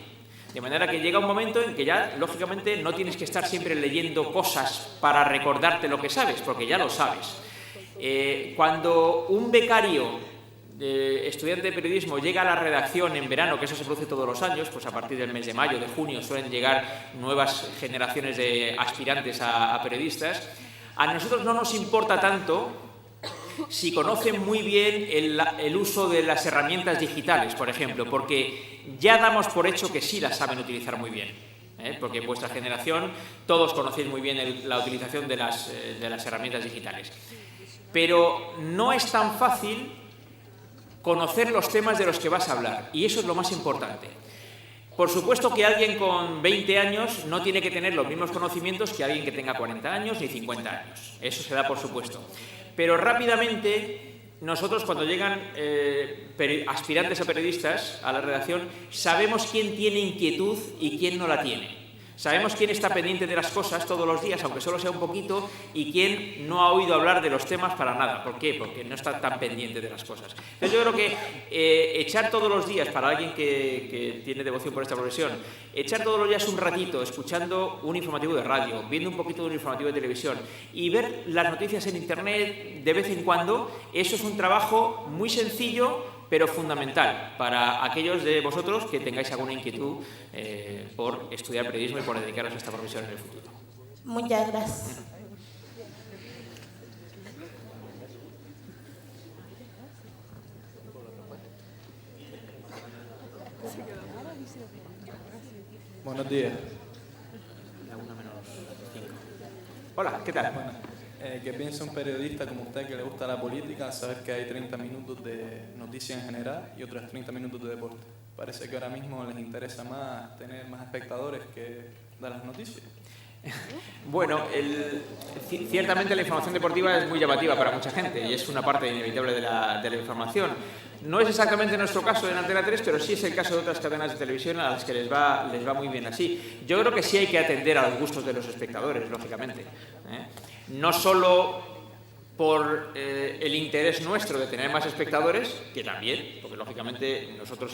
De manera que llega un momento en que ya, lógicamente, no tienes que estar siempre leyendo cosas para recordarte lo que sabes, porque ya lo sabes. Cuando un becario estudiante de periodismo llega a la redacción en verano, que eso se produce todos los años, pues a partir del mes de mayo, de junio, suelen llegar nuevas generaciones de aspirantes a periodistas. A nosotros no nos importa tanto si conocen muy bien el uso de las herramientas digitales, por ejemplo, porque ya damos por hecho que sí las saben utilizar muy bien. Porque en vuestra generación todos conocéis muy bien la utilización de las herramientas digitales. Pero no es tan fácil conocer los temas de los que vas a hablar, y eso es lo más importante. Por supuesto que alguien con 20 años no tiene que tener los mismos conocimientos que alguien que tenga 40 años ni 50 años, eso se da por supuesto. Pero rápidamente, nosotros cuando llegan aspirantes a periodistas a la redacción, sabemos quién tiene inquietud y quién no la tiene. Sabemos quién está pendiente de las cosas todos los días, aunque solo sea un poquito, y quién no ha oído hablar de los temas para nada. ¿Por qué? Porque no está tan pendiente de las cosas. Entonces yo creo que echar todos los días, para alguien que tiene devoción por esta profesión, echar todos los días un ratito escuchando un informativo de radio, viendo un poquito de un informativo de televisión y ver las noticias en Internet de vez en cuando, eso es un trabajo muy sencillo, pero fundamental para aquellos de vosotros que tengáis alguna inquietud por estudiar periodismo y por dedicaros a esta profesión en el futuro. Muchas gracias. Buenos días. Hola, ¿qué tal? Bueno, ¿qué piensa un periodista como usted que le gusta la política al saber que hay 30 minutos de noticias en general y otros 30 minutos de deporte? Parece que ahora mismo les interesa más tener más espectadores que dar las noticias. Bueno, ciertamente la información deportiva es muy llamativa para mucha gente y es una parte inevitable de la información. No es exactamente nuestro caso en Antena 3, pero sí es el caso de otras cadenas de televisión a las que les va muy bien así. Yo creo que sí hay que atender a los gustos de los espectadores, lógicamente. No solo por el interés nuestro de tener más espectadores, que también, porque lógicamente nosotros,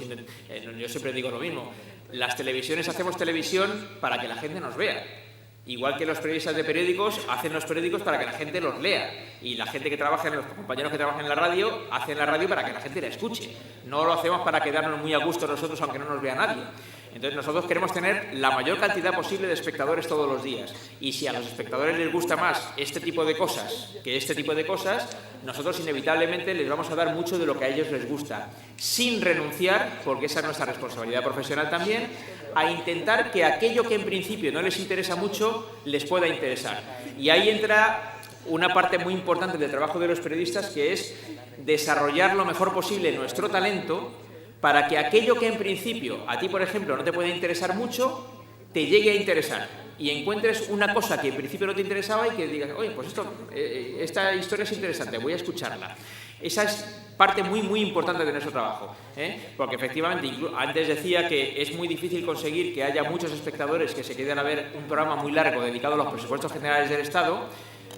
yo siempre digo lo mismo, las televisiones hacemos televisión para que la gente nos vea. Igual que los periodistas de periódicos hacen los periódicos para que la gente los lea, y la gente que trabaja, los compañeros que trabajan en la radio, hacen la radio para que la gente la escuche. No lo hacemos para quedarnos muy a gusto nosotros aunque no nos vea nadie. Entonces nosotros queremos tener la mayor cantidad posible de espectadores todos los días, y si a los espectadores les gusta más este tipo de cosas que este tipo de cosas, nosotros inevitablemente les vamos a dar mucho de lo que a ellos les gusta, sin renunciar, porque esa es nuestra responsabilidad profesional también, a intentar que aquello que en principio no les interesa mucho les pueda interesar. Y ahí entra una parte muy importante del trabajo de los periodistas, que es desarrollar lo mejor posible nuestro talento para que aquello que en principio a ti, por ejemplo, no te puede interesar mucho, te llegue a interesar y encuentres una cosa que en principio no te interesaba y que digas, oye, pues esta historia es interesante, voy a escucharla. Esa es parte muy importante de nuestro trabajo, porque efectivamente, antes decía que es muy difícil conseguir que haya muchos espectadores que se queden a ver un programa muy largo dedicado a los presupuestos generales del Estado.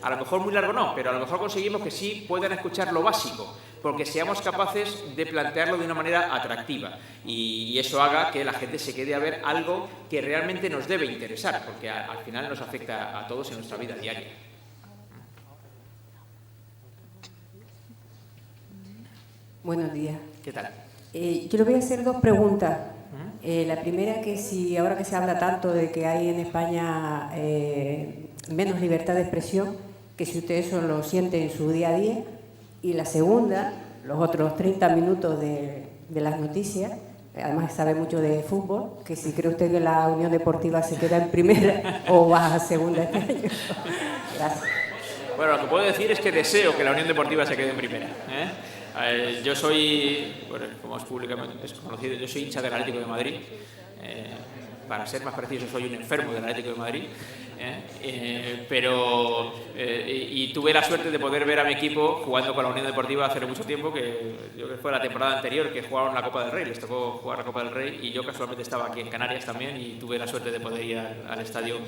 A lo mejor muy largo no, pero a lo mejor conseguimos que sí puedan escuchar lo básico, porque seamos capaces de plantearlo de una manera atractiva, y eso haga que la gente se quede a ver algo que realmente nos debe interesar, porque al final nos afecta a todos en nuestra vida diaria. Buenos días. ¿Qué tal? Yo le voy a hacer dos preguntas. La primera, que si ahora que se habla tanto de que hay en España menos libertad de expresión, que si usted eso lo siente en su día a día. Y la segunda, los otros 30 minutos de las noticias, además sabe mucho de fútbol, que si cree usted que la Unión Deportiva se queda en primera o baja a segunda este año. Gracias. Bueno, lo que puedo decir es que deseo que la Unión Deportiva se quede en primera. Yo soy, bueno, como es públicamente conocido, yo soy hincha del Atlético de Madrid. Para ser más preciso, soy un enfermo del Atlético de Madrid. Y tuve la suerte de poder ver a mi equipo jugando con la Unión Deportiva hace mucho tiempo, que yo creo que fue la temporada anterior, que jugaron la Copa del Rey, les tocó jugar la Copa del Rey, y yo casualmente estaba aquí en Canarias también y tuve la suerte de poder ir al estadio,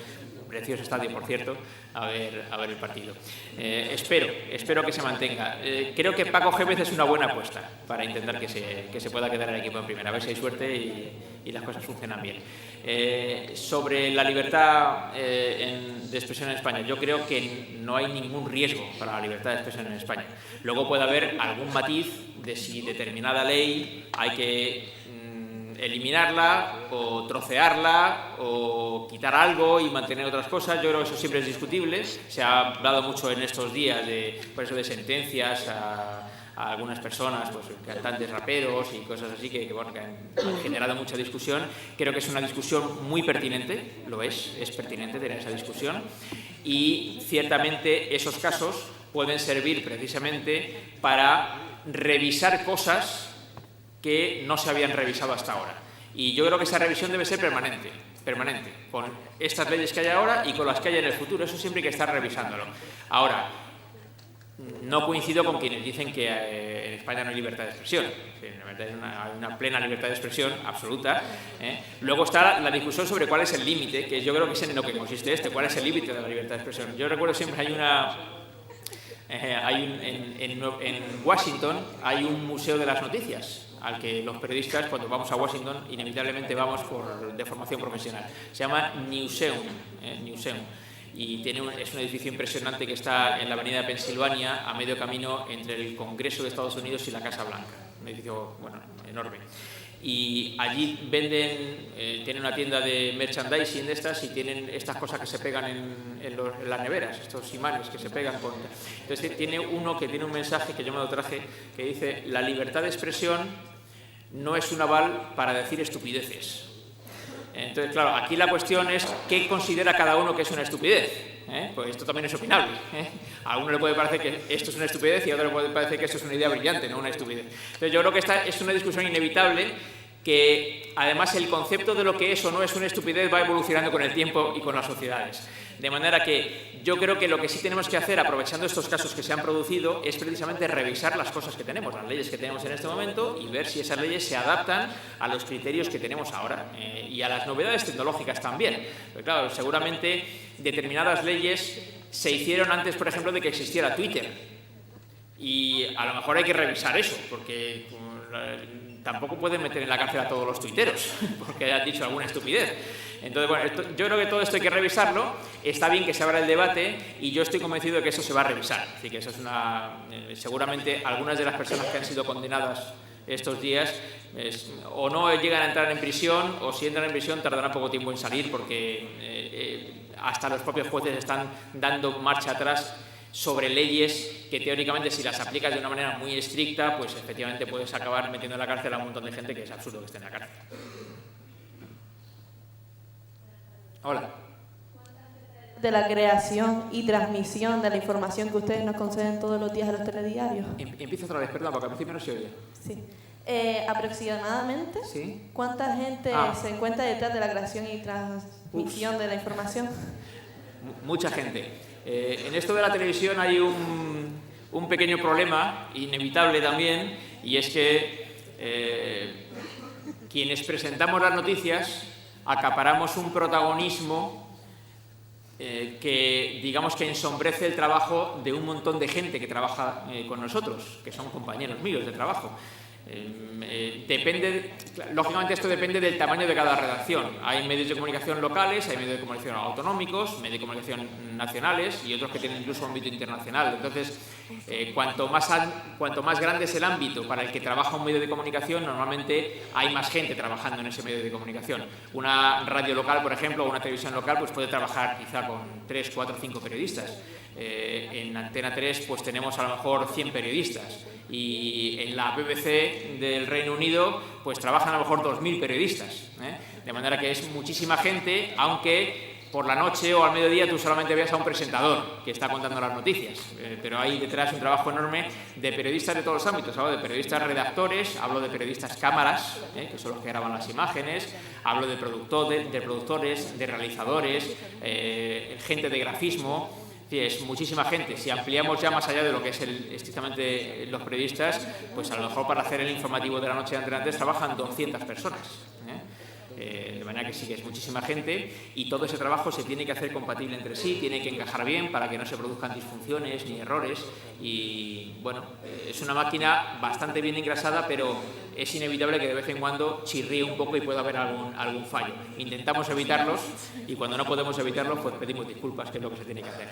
precioso estadio por cierto, a ver el partido. Espero que se mantenga. Creo que Paco Gémez es una buena apuesta para intentar que se pueda quedar el equipo en primera, a ver si hay suerte y las cosas funcionan bien. Sobre la libertad de expresión en España, yo creo que no hay ningún riesgo para la libertad de expresión en España. Luego puede haber algún matiz de si determinada ley hay que eliminarla o trocearla o quitar algo y mantener otras cosas. Yo creo que eso siempre es discutible. Se ha hablado mucho en estos días de sentencias a algunas personas, pues cantantes, raperos y cosas así que han generado mucha discusión. Creo que es una discusión muy pertinente, es pertinente tener esa discusión, y ciertamente esos casos pueden servir precisamente para revisar cosas que no se habían revisado hasta ahora. Y yo creo que esa revisión debe ser permanente, con estas leyes que hay ahora y con las que hay en el futuro. Eso siempre hay que estar revisándolo. Ahora, no coincido con quienes dicen que en España no hay libertad de expresión. En verdad hay una plena libertad de expresión absoluta. Luego está la discusión sobre cuál es el límite, que yo creo que es en lo que consiste cuál es el límite de la libertad de expresión. Yo recuerdo siempre en Washington hay un museo de las noticias al que los periodistas, cuando vamos a Washington, inevitablemente vamos de formación profesional. Se llama Newseum. Y es un edificio impresionante que está en la avenida Pensilvania, a medio camino entre el Congreso de Estados Unidos y la Casa Blanca. Un edificio, enorme. y allí venden, tienen una tienda de merchandising de estas y tienen estas cosas que se pegan en las neveras, estos imanes que se pegan con... Entonces tiene uno que tiene un mensaje que yo me lo traje que dice: la libertad de expresión no es un aval para decir estupideces. Entonces, claro, aquí la cuestión es qué considera cada uno que es una estupidez. Pues esto también es opinable. A uno le puede parecer que esto es una estupidez y a otro le puede parecer que esto es una idea brillante, no una estupidez. Entonces yo creo que esta es una discusión inevitable, que además el concepto de lo que es o no es una estupidez va evolucionando con el tiempo y con las sociedades. De manera que yo creo que lo que sí tenemos que hacer, aprovechando estos casos que se han producido, es precisamente revisar las cosas que tenemos, las leyes que tenemos en este momento, y ver si esas leyes se adaptan a los criterios que tenemos ahora y a las novedades tecnológicas también. Porque claro, seguramente determinadas leyes se hicieron antes, por ejemplo, de que existiera Twitter. Y a lo mejor hay que revisar eso, porque tampoco pueden meter en la cárcel a todos los tuiteros porque han dicho alguna estupidez. Entonces, bueno, yo creo que todo esto hay que revisarlo. Está bien que se abra el debate y yo estoy convencido de que eso se va a revisar. Así que eso es seguramente algunas de las personas que han sido condenadas estos días o no llegan a entrar en prisión, o si entran en prisión tardarán poco tiempo en salir, porque hasta los propios jueces están dando marcha atrás sobre leyes que teóricamente, si las aplicas de una manera muy estricta, pues efectivamente puedes acabar metiendo en la cárcel a un montón de gente que es absurdo que esté en la cárcel. Hola. De la creación y transmisión de la información que ustedes nos conceden todos los días a los telediarios. Empieza otra vez, perdón, porque al principio no se oye. Sí. Aproximadamente, ¿sí? ¿Cuánta gente se encuentra detrás de la creación y transmisión de la información? Mucha gente. En esto de la televisión hay un pequeño problema, inevitable también, y es que quienes presentamos las noticias acaparamos un protagonismo que, digamos, que ensombrece el trabajo de un montón de gente que trabaja con nosotros, que son compañeros míos de trabajo. Lógicamente esto depende del tamaño de cada redacción. Hay medios de comunicación locales, hay medios de comunicación autonómicos, medios de comunicación nacionales y otros que tienen incluso un ámbito internacional. Entonces, cuanto más grande es el ámbito para el que trabaja un medio de comunicación, normalmente hay más gente trabajando en ese medio de comunicación. Una radio local, por ejemplo, o una televisión local, pues puede trabajar quizá con 3, 4, 5 periodistas. En Antena 3 pues tenemos a lo mejor 100 periodistas, y en la BBC del Reino Unido pues trabajan a lo mejor 2.000 periodistas, de manera que es muchísima gente, aunque por la noche o al mediodía tú solamente veas a un presentador que está contando las noticias, pero hay detrás un trabajo enorme de periodistas de todos los ámbitos. Hablo de periodistas redactores, hablo de periodistas cámaras, que son los que graban las imágenes, hablo de productores, de realizadores, gente de grafismo. Sí, es muchísima gente. Si ampliamos ya más allá de lo que es estrictamente los periodistas, pues a lo mejor para hacer el informativo de la noche de Antena 3 trabajan 200 personas. De manera que sí que es muchísima gente, y todo ese trabajo se tiene que hacer compatible entre sí, tiene que encajar bien para que no se produzcan disfunciones ni errores. Y bueno, es una máquina bastante bien engrasada, pero es inevitable que de vez en cuando chirríe un poco y pueda haber algún fallo. Intentamos evitarlos, y cuando no podemos evitarlos, pues pedimos disculpas, que es lo que se tiene que hacer.